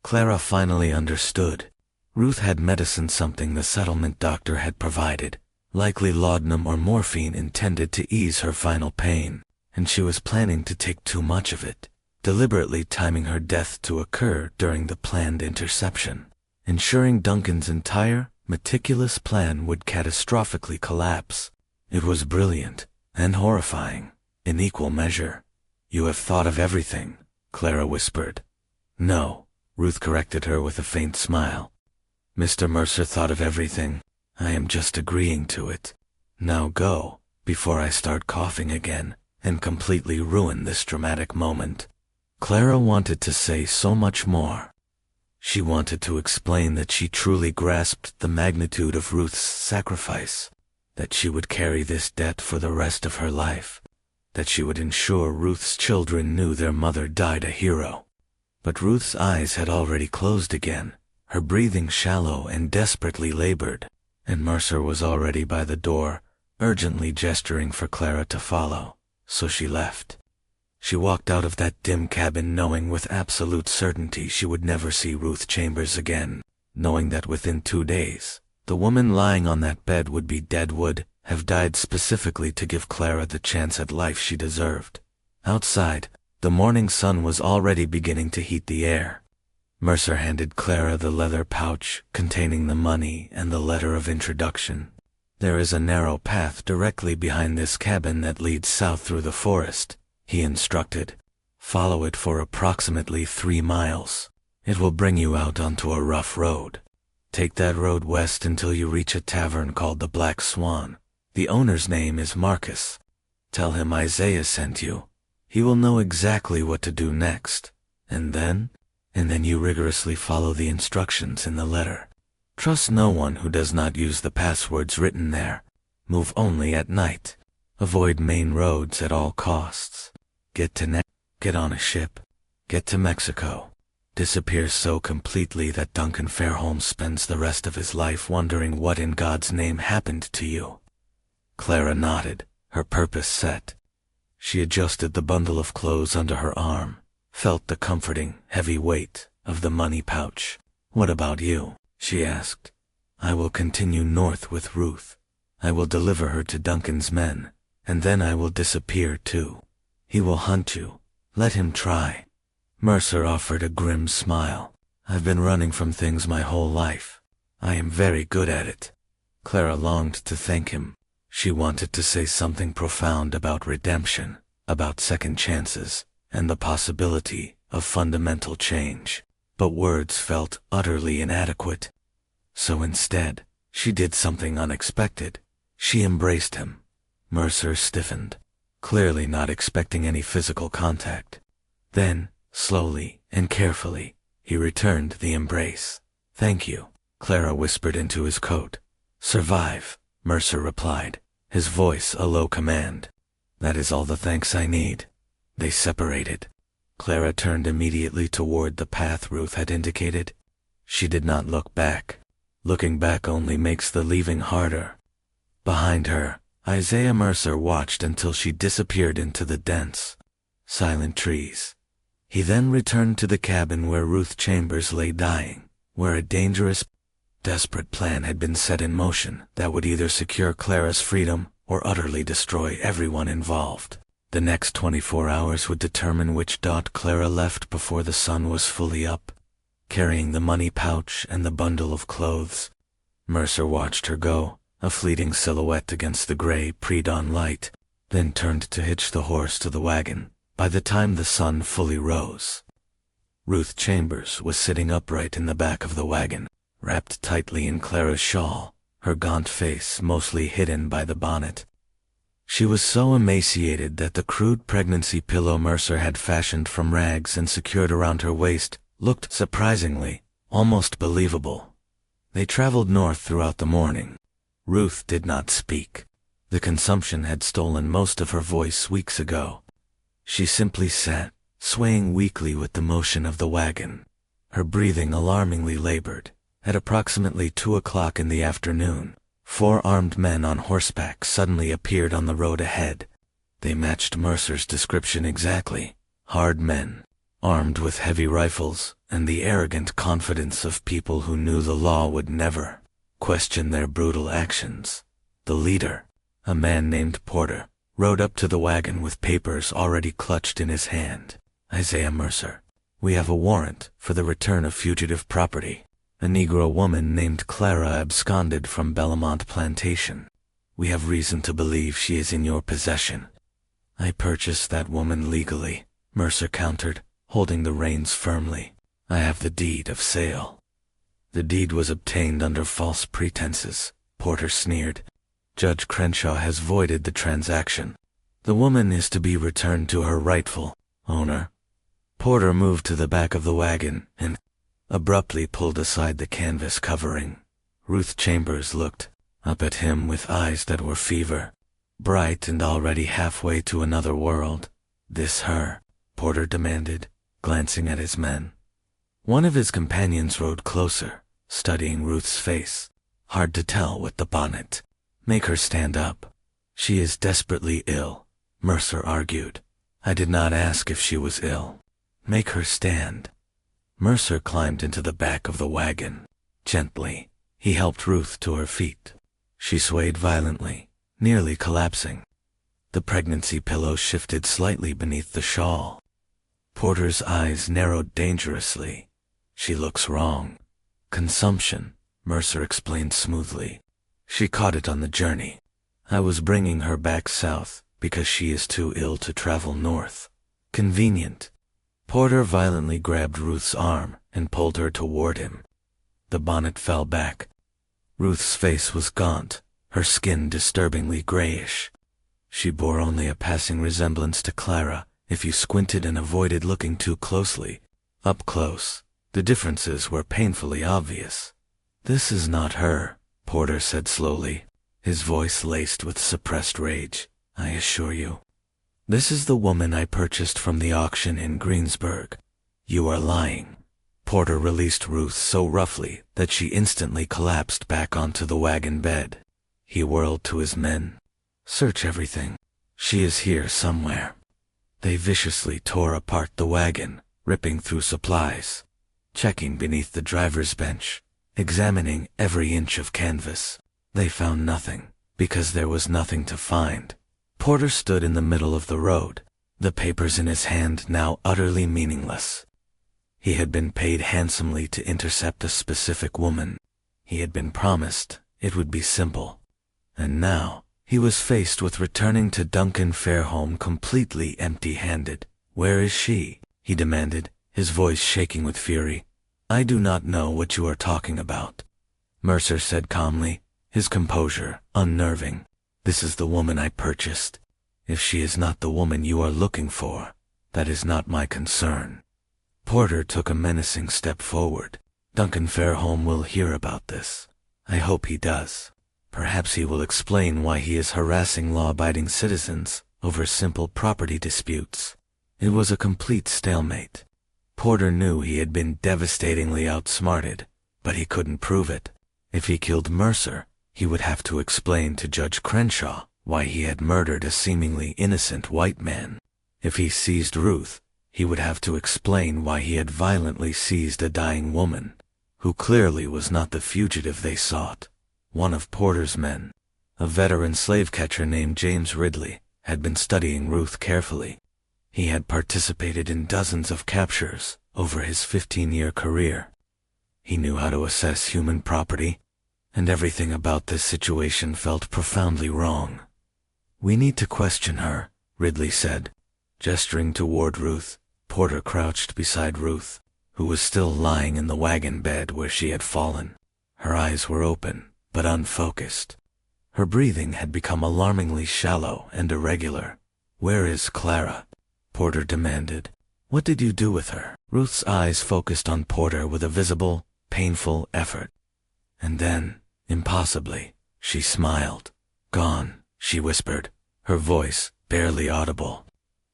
Clara finally understood. Ruth had medicine, something the settlement doctor had provided, likely laudanum or morphine intended to ease her final pain, and she was planning to take too much of it, deliberately timing her death to occur during the planned interception, ensuring Duncan's entire, meticulous plan would catastrophically collapse. It was brilliant and horrifying, in equal measure. You have thought of everything, Clara whispered. No, Ruth corrected her with a faint smile. Mr. Mercer thought of everything. I am just agreeing to it. Now go, before I start coughing again, and completely ruin this dramatic moment. Clara wanted to say so much more. She wanted to explain that she truly grasped the magnitude of Ruth's sacrifice, that she would carry this debt for the rest of her life, that she would ensure Ruth's children knew their mother died a hero. But Ruth's eyes had already closed again, her breathing shallow and desperately labored, and Mercer was already by the door, urgently gesturing for Clara to follow, so she left. She walked out of that dim cabin knowing with absolute certainty she would never see Ruth Chambers again, knowing that within 2 days, the woman lying on that bed would be dead, would have died specifically to give Clara the chance at life she deserved. Outside, the morning sun was already beginning to heat the air. Mercer handed Clara the leather pouch containing the money and the letter of introduction. There is a narrow path directly behind this cabin that leads south through the forest, he instructed. Follow it for approximately 3 miles. It will bring you out onto a rough road. Take that road west until you reach a tavern called the Black Swan. The owner's name is Marcus. Tell him Isaiah sent you. He will know exactly what to do next. And then you rigorously follow the instructions in the letter. Trust no one who does not use the passwords written there. Move only at night. Avoid main roads at all costs. Get on a ship. Get to Mexico. Disappear so completely that Duncan Fairholm spends the rest of his life wondering what in God's name happened to you. Clara nodded, her purpose set. She adjusted the bundle of clothes under her arm, felt the comforting, heavy weight of the money pouch. What about you? She asked. I will continue north with Ruth. I will deliver her to Duncan's men, and then I will disappear too. He will hunt you. Let him try. Mercer offered a grim smile. I've been running from things my whole life. I am very good at it. Clara longed to thank him. She wanted to say something profound about redemption, about second chances, and the possibility of fundamental change, but words felt utterly inadequate. So instead, she did something unexpected. She embraced him. Mercer stiffened, clearly not expecting any physical contact. Then, slowly and carefully, he returned the embrace. Thank you, Clara whispered into his coat. Survive, Mercer replied, his voice a low command. That is all the thanks I need. They separated. Clara turned immediately toward the path Ruth had indicated. She did not look back. Looking back only makes the leaving harder. Behind her, Isaiah Mercer watched until she disappeared into the dense, silent trees. He then returned to the cabin where Ruth Chambers lay dying, where a dangerous, desperate plan had been set in motion that would either secure Clara's freedom or utterly destroy everyone involved. The next 24 hours would determine which dot Clara left before the sun was fully up. carrying the money pouch and the bundle of clothes. Mercer watched her go, a fleeting silhouette against the gray pre-dawn light, then turned to hitch the horse to the wagon. By the time the sun fully rose, Ruth Chambers was sitting upright in the back of the wagon, wrapped tightly in Clara's shawl, her gaunt face mostly hidden by the bonnet. She was so emaciated that the crude pregnancy pillow Mercer had fashioned from rags and secured around her waist looked surprisingly, almost believable. They traveled north throughout the morning. Ruth did not speak. The consumption had stolen most of her voice weeks ago. She simply sat, swaying weakly with the motion of the wagon. Her breathing alarmingly labored. At approximately 2 o'clock in the afternoon, 4 armed men on horseback suddenly appeared on the road ahead. They matched Mercer's description exactly. Hard men, armed with heavy rifles, and the arrogant confidence of people who knew the law would never question their brutal actions. The leader, a man named Porter, rode up to the wagon with papers already clutched in his hand. "Isaiah Mercer, we have a warrant for the return of fugitive property. A Negro woman named Clara absconded from Bellamont Plantation. We have reason to believe she is in your possession." "I purchased that woman legally," Mercer countered, holding the reins firmly. "I have the deed of sale." "The deed was obtained under false pretenses," Porter sneered. "Judge Krenshaw has voided the transaction. The woman is to be returned to her rightful owner." Porter moved to the back of the wagon and abruptly pulled aside the canvas covering. Ruth Chambers looked up at him with eyes that were fever, bright and already halfway to another world. "This her?" Porter demanded, glancing at his men. One of his companions rode closer, studying Ruth's face. "Hard to tell with the bonnet. Make her stand up." "She is desperately ill," Mercer argued. "I did not ask if she was ill. Make her stand." Mercer climbed into the back of the wagon. Gently, he helped Ruth to her feet. She swayed violently, nearly collapsing. The pregnancy pillow shifted slightly beneath the shawl. Porter's eyes narrowed dangerously. "She looks wrong." "Consumption," Mercer explained smoothly. "She caught it on the journey. I was bringing her back south because she is too ill to travel north." "Convenient." Porter violently grabbed Ruth's arm and pulled her toward him. The bonnet fell back. Ruth's face was gaunt, her skin disturbingly grayish. She bore only a passing resemblance to Clara if you squinted and avoided looking too closely. Up close, the differences were painfully obvious. "This is not her," Porter said slowly, his voice laced with suppressed rage. "I assure you. This is the woman I purchased from the auction in Greensburg." "You are lying." Porter released Ruth so roughly that she instantly collapsed back onto the wagon bed. He whirled to his men. "Search everything. She is here somewhere." They viciously tore apart the wagon, ripping through supplies, checking beneath the driver's bench, examining every inch of canvas. They found nothing, because there was nothing to find. Porter stood in the middle of the road, the papers in his hand now utterly meaningless. He had been paid handsomely to intercept a specific woman. He had been promised it would be simple. And now, he was faced with returning to Duncan Fairholm completely empty-handed. "Where is she?" he demanded, his voice shaking with fury. "I do not know what you are talking about," Mercer said calmly, his composure unnerving. "This is the woman I purchased. If she is not the woman you are looking for, that is not my concern." Porter took a menacing step forward. "Duncan Fairholm will hear about this. I hope he does. Perhaps he will explain why he is harassing law-abiding citizens over simple property disputes." It was a complete stalemate. Porter knew he had been devastatingly outsmarted, but he couldn't prove it. If he killed Mercer, he would have to explain to Judge Krenshaw why he had murdered a seemingly innocent white man. If he seized Ruth, he would have to explain why he had violently seized a dying woman, who clearly was not the fugitive they sought. One of Porter's men, a veteran slave catcher named James Ridley, had been studying Ruth carefully. He had participated in dozens of captures over his 15-year career. He knew how to assess human property, and everything about this situation felt profoundly wrong. "We need to question her," Ridley said, gesturing toward Ruth. Porter crouched beside Ruth, who was still lying in the wagon bed where she had fallen. Her eyes were open, but unfocused. Her breathing had become alarmingly shallow and irregular. "Where is Clara?" Porter demanded. "What did you do with her?" Ruth's eyes focused on Porter with a visible, painful effort. And then, impossibly, she smiled. "Gone," she whispered, her voice barely audible.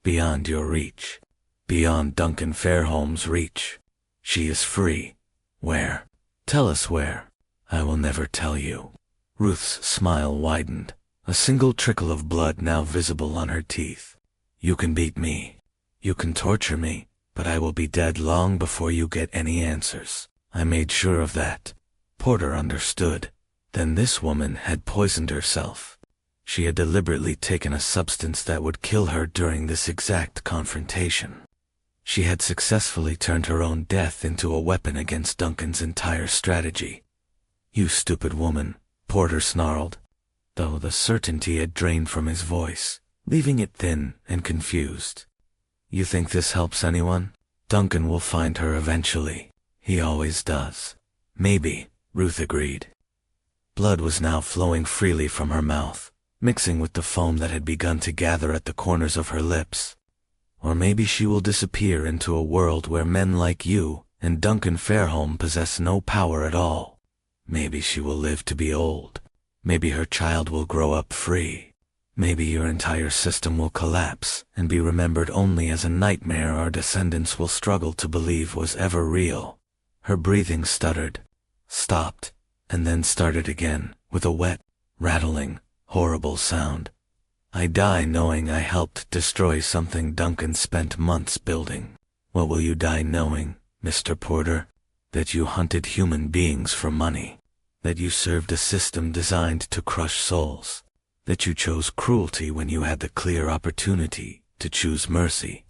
"Beyond your reach. Beyond Duncan Fairholm's reach. She is free." "Where? Tell us where." "I will never tell you." Ruth's smile widened, a single trickle of blood now visible on her teeth. "You can beat me. You can torture me, but I will be dead long before you get any answers." I made sure of that. Porter understood. Then this woman had poisoned herself. She had deliberately taken a substance that would kill her during this exact confrontation. She had successfully turned her own death into a weapon against Duncan's entire strategy. "You stupid woman," Porter snarled, though the certainty had drained from his voice, leaving it thin and confused. "You think this helps anyone? Duncan will find her eventually. He always does." "Maybe," Ruth agreed. Blood was now flowing freely from her mouth, mixing with the foam that had begun to gather at the corners of her lips. "Or maybe she will disappear into a world where men like you and Duncan Fairholm possess no power at all. Maybe she will live to be old. Maybe her child will grow up free. Maybe your entire system will collapse and be remembered only as a nightmare our descendants will struggle to believe was ever real." Her breathing stuttered, stopped, and then started again with a wet, rattling, horrible sound. "I die knowing I helped destroy something Duncan spent months building. What will you die knowing, Mr. Porter? That you hunted human beings for money. That you served a system designed to crush souls. That you chose cruelty when you had the clear opportunity to choose mercy."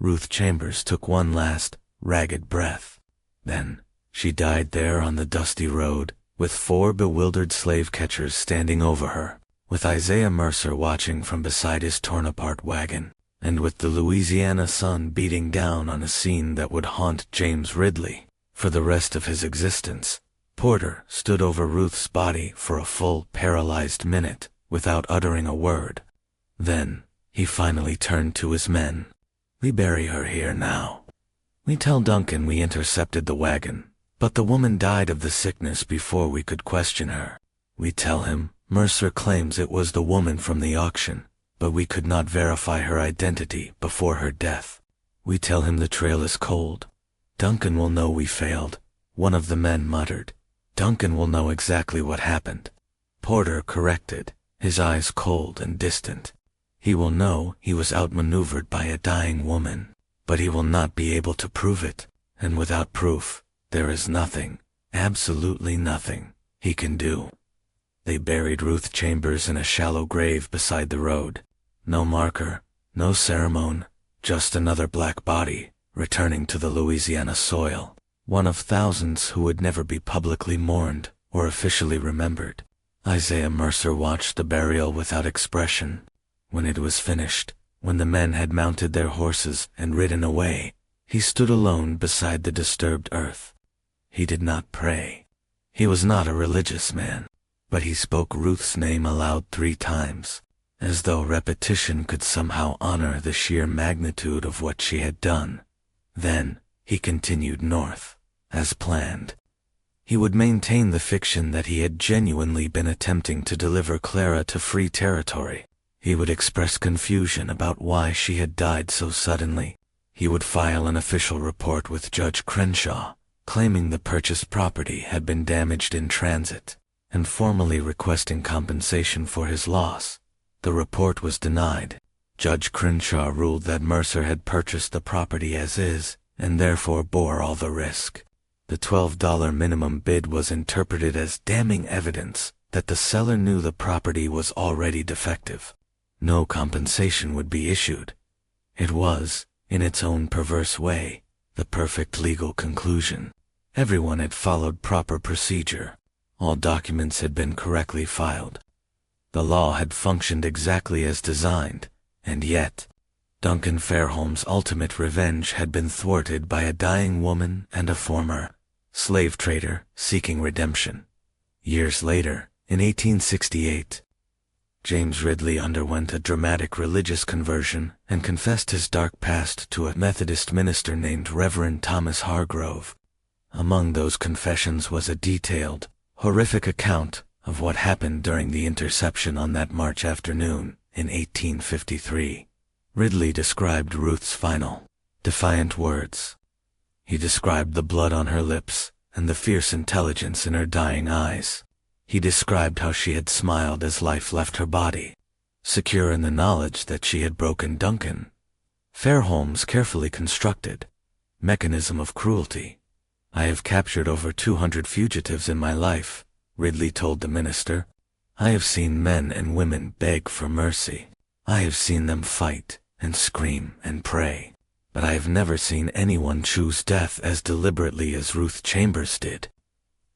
Ruth Chambers took one last, ragged breath. Then, she died there on the dusty road, with 4 bewildered slave catchers standing over her, with Isaiah Mercer watching from beside his torn-apart wagon, and with the Louisiana sun beating down on a scene that would haunt James Ridley for the rest of his existence. Porter stood over Ruth's body for a full, paralyzed minute without uttering a word. Then, he finally turned to his men. "We bury her here now. We tell Duncan we intercepted the wagon, but the woman died of the sickness before we could question her. We tell him Mercer claims it was the woman from the auction, but we could not verify her identity before her death. We tell him the trail is cold. Duncan will know we failed," one of the men muttered. "Duncan will know exactly what happened." Porter corrected, his eyes cold and distant. "He will know he was outmaneuvered by a dying woman. But he will not be able to prove it, and without proof, there is nothing, absolutely nothing, he can do." They buried Ruth Chambers in a shallow grave beside the road. No marker, no ceremony, just another black body, returning to the Louisiana soil, one of thousands who would never be publicly mourned or officially remembered. Isaiah Mercer watched the burial without expression. When it was finished, when the men had mounted their horses and ridden away, he stood alone beside the disturbed earth. He did not pray. He was not a religious man, but he spoke Ruth's name aloud 3 times, as though repetition could somehow honor the sheer magnitude of what she had done. Then, he continued north, as planned. He would maintain the fiction that he had genuinely been attempting to deliver Clara to free territory. He would express confusion about why she had died so suddenly. He would file an official report with Judge Krenshaw, claiming the purchased property had been damaged in transit, and formally requesting compensation for his loss. The report was denied. Judge Krenshaw ruled that Mercer had purchased the property as is, and therefore bore all the risk. The $12 minimum bid was interpreted as damning evidence that the seller knew the property was already defective. No compensation would be issued. It was, in its own perverse way, the perfect legal conclusion. Everyone had followed proper procedure. All documents had been correctly filed. The law had functioned exactly as designed, and yet, Duncan Fairholm's ultimate revenge had been thwarted by a dying woman and a former slave trader seeking redemption. Years later, in 1868, James Ridley underwent a dramatic religious conversion and confessed his dark past to a Methodist minister named Reverend Thomas Hargrove. Among those confessions was a detailed, horrific account of what happened during the interception on that March afternoon in 1853. Ridley described Ruth's final, defiant words. He described the blood on her lips and the fierce intelligence in her dying eyes. He described how she had smiled as life left her body, secure in the knowledge that she had broken Duncan Fairholm's carefully constructed mechanism of cruelty. "I have captured over 200 fugitives in my life," Ridley told the minister. "I have seen men and women beg for mercy. I have seen them fight and scream and pray. But I have never seen anyone choose death as deliberately as Ruth Chambers did.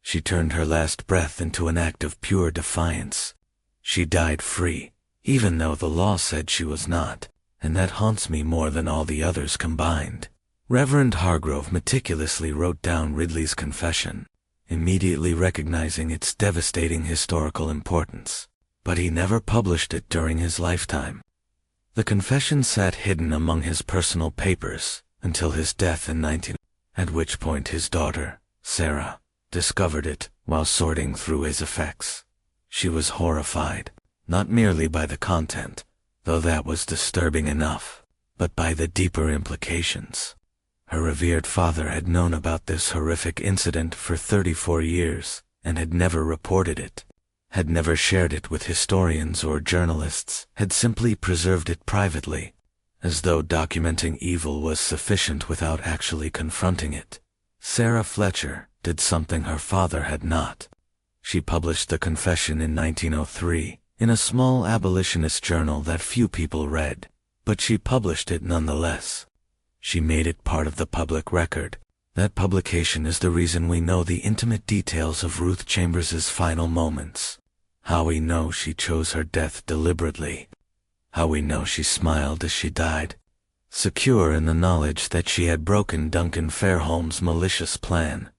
She turned her last breath into an act of pure defiance. She died free, even though the law said she was not, and that haunts me more than all the others combined." Reverend Hargrove meticulously wrote down Ridley's confession, immediately recognizing its devastating historical importance, but he never published it during his lifetime. The confession sat hidden among his personal papers until his death in 19, at which point his daughter, Sarah, discovered it while sorting through his effects. She was horrified, not merely by the content, though that was disturbing enough, but by the deeper implications. Her revered father had known about this horrific incident for 34 years and had never reported it, had never shared it with historians or journalists, had simply preserved it privately, as though documenting evil was sufficient without actually confronting it. Sarah Fletcher did something her father had not. She published the confession in 1903 in a small abolitionist journal that few people read, but she published it nonetheless. She made it part of the public record. That publication is the reason we know the intimate details of Ruth Chambers's final moments. How we know she chose her death deliberately. How we know she smiled as she died, secure in the knowledge that she had broken Duncan Fairholm's malicious plan.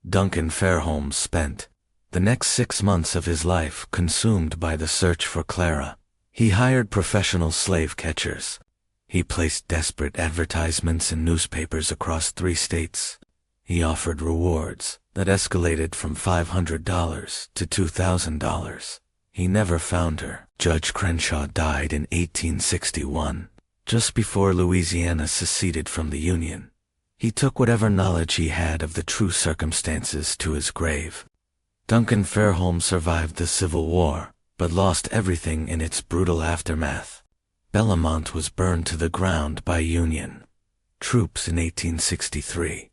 Duncan Fairholm spent the next 6 months of his life consumed by the search for Clara. He hired professional slave catchers. He placed desperate advertisements in newspapers across 3 states. He offered rewards that escalated from $500 to $2,000. He never found her. Judge Krenshaw died in 1861, just before Louisiana seceded from the Union. He took whatever knowledge he had of the true circumstances to his grave. Duncan Fairholm survived the Civil War, but lost everything in its brutal aftermath. Bellamont was burned to the ground by Union troops in 1863.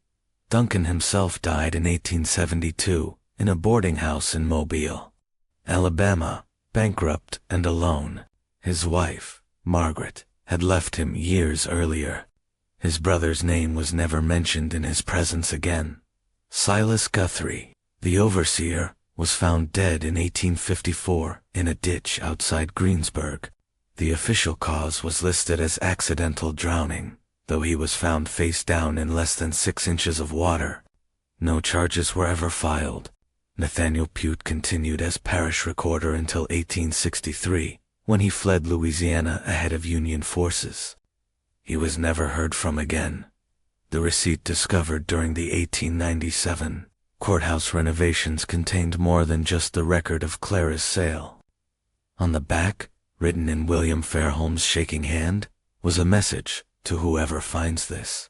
Duncan himself died in 1872 in a boarding house in Mobile, Alabama, bankrupt and alone. His wife, Margaret, had left him years earlier. His brother's name was never mentioned in his presence again. Silas Guthrie, the overseer, was found dead in 1854 in a ditch outside Greensburg. The official cause was listed as accidental drowning, though he was found face down in less than 6 inches of water. No charges were ever filed. Nathaniel Puit continued as parish recorder until 1863, when he fled Louisiana ahead of Union forces. He was never heard from again. The receipt discovered during the 1897 courthouse renovations contained more than just the record of Clara's sale. On the back, written in William Fairholm's shaking hand, was a message to whoever finds this.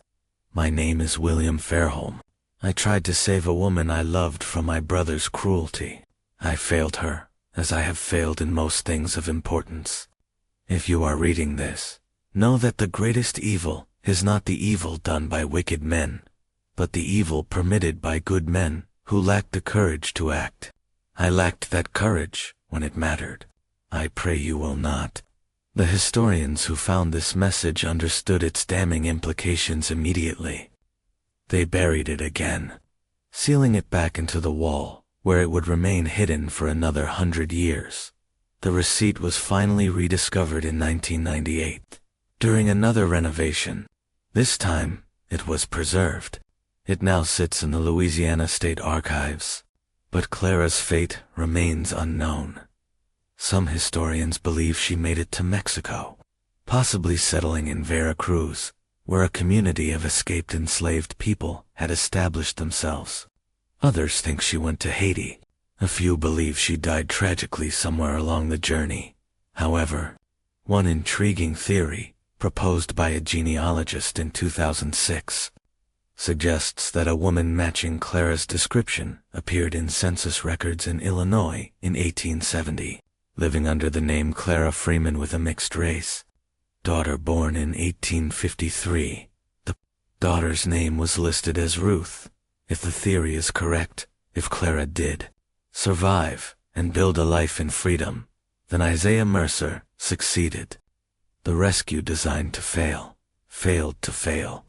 "My name is William Fairholm. I tried to save a woman I loved from my brother's cruelty. I failed her, as I have failed in most things of importance. If you are reading this, know that the greatest evil is not the evil done by wicked men, but the evil permitted by good men who lacked the courage to act. I lacked that courage when it mattered. I pray you will not." The historians who found this message understood its damning implications immediately. They buried it again. sealing it back into the wall, where it would remain hidden for another 100 years. The receipt was finally rediscovered in 1998, during another renovation. This time, it was preserved. It now sits in the Louisiana State Archives. But Clara's fate remains unknown. Some historians believe she made it to Mexico, possibly settling in Veracruz, where a community of escaped enslaved people had established themselves. Others think she went to Haiti. A few believe she died tragically somewhere along the journey. However, one intriguing theory, proposed by a genealogist in 2006, suggests that a woman matching Clara's description appeared in census records in Illinois in 1870, living under the name Clara Freeman with a mixed race. Daughter born in 1853. The daughter's name was listed as Ruth. If the theory is correct, if Clara did survive and build a life in freedom, then Isaiah Mercer succeeded. The rescue designed to fail, failed to fail.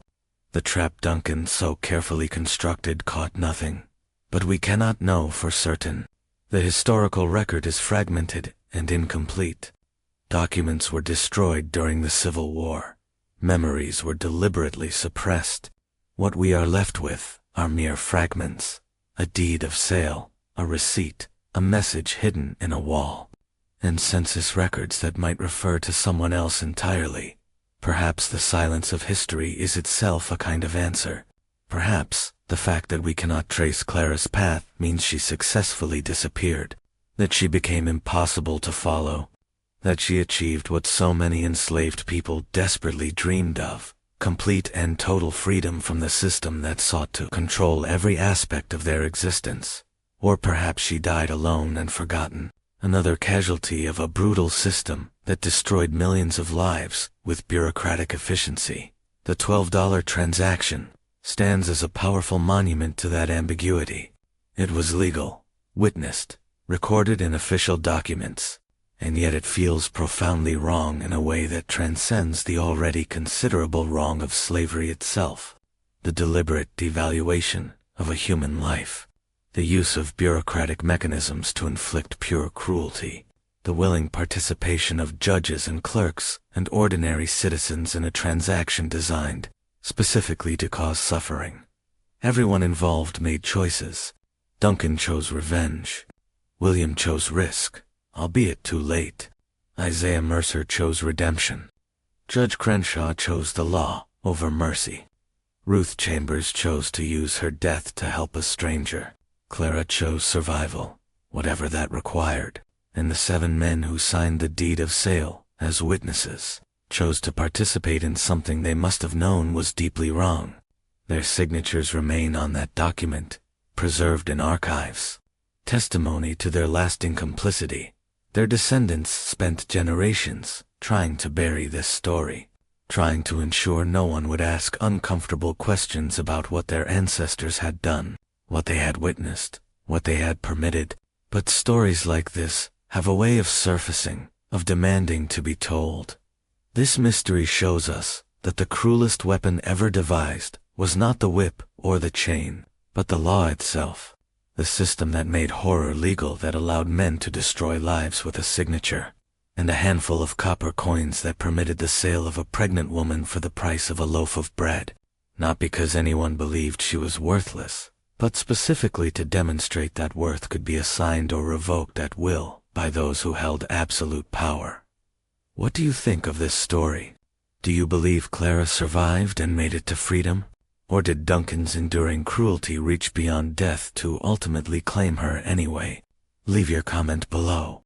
The trap Duncan so carefully constructed caught nothing. But we cannot know for certain. The historical record is fragmented and incomplete. Documents were destroyed during the Civil War. Memories were deliberately suppressed. What we are left with are mere fragments, a deed of sale, a receipt, a message hidden in a wall, and census records that might refer to someone else entirely. Perhaps the silence of history is itself a kind of answer. Perhaps the fact that we cannot trace Clara's path means she successfully disappeared, that she became impossible to follow, that she achieved what so many enslaved people desperately dreamed of, complete and total freedom from the system that sought to control every aspect of their existence. Or perhaps she died alone and forgotten, another casualty of a brutal system that destroyed millions of lives with bureaucratic efficiency. The $12 transaction stands as a powerful monument to that ambiguity. It was legal, witnessed, recorded in official documents, and yet it feels profoundly wrong in a way that transcends the already considerable wrong of slavery itself. The deliberate devaluation of a human life, the use of bureaucratic mechanisms to inflict pure cruelty, the willing participation of judges and clerks and ordinary citizens in a transaction designed specifically to cause suffering. Everyone involved made choices. Duncan chose revenge. William chose risk, albeit too late. Isaiah Mercer chose redemption. Judge Krenshaw chose the law over mercy. Ruth Chambers chose to use her death to help a stranger. Clara chose survival, whatever that required. And the 7 men who signed the deed of sale as witnesses chose to participate in something they must have known was deeply wrong. Their signatures remain on that document, preserved in archives. Testimony to their lasting complicity. Their descendants spent generations trying to bury this story, trying to ensure no one would ask uncomfortable questions about what their ancestors had done, what they had witnessed, what they had permitted. But stories like this have a way of surfacing, of demanding to be told. This mystery shows us that the cruelest weapon ever devised was not the whip or the chain, but the law itself, the system that made horror legal, that allowed men to destroy lives with a signature, and a handful of copper coins that permitted the sale of a pregnant woman for the price of a loaf of bread, not because anyone believed she was worthless, but specifically to demonstrate that worth could be assigned or revoked at will by those who held absolute power. What do you think of this story? Do you believe Clara survived and made it to freedom? Or did Duncan's enduring cruelty reach beyond death to ultimately claim her anyway? Leave your comment below.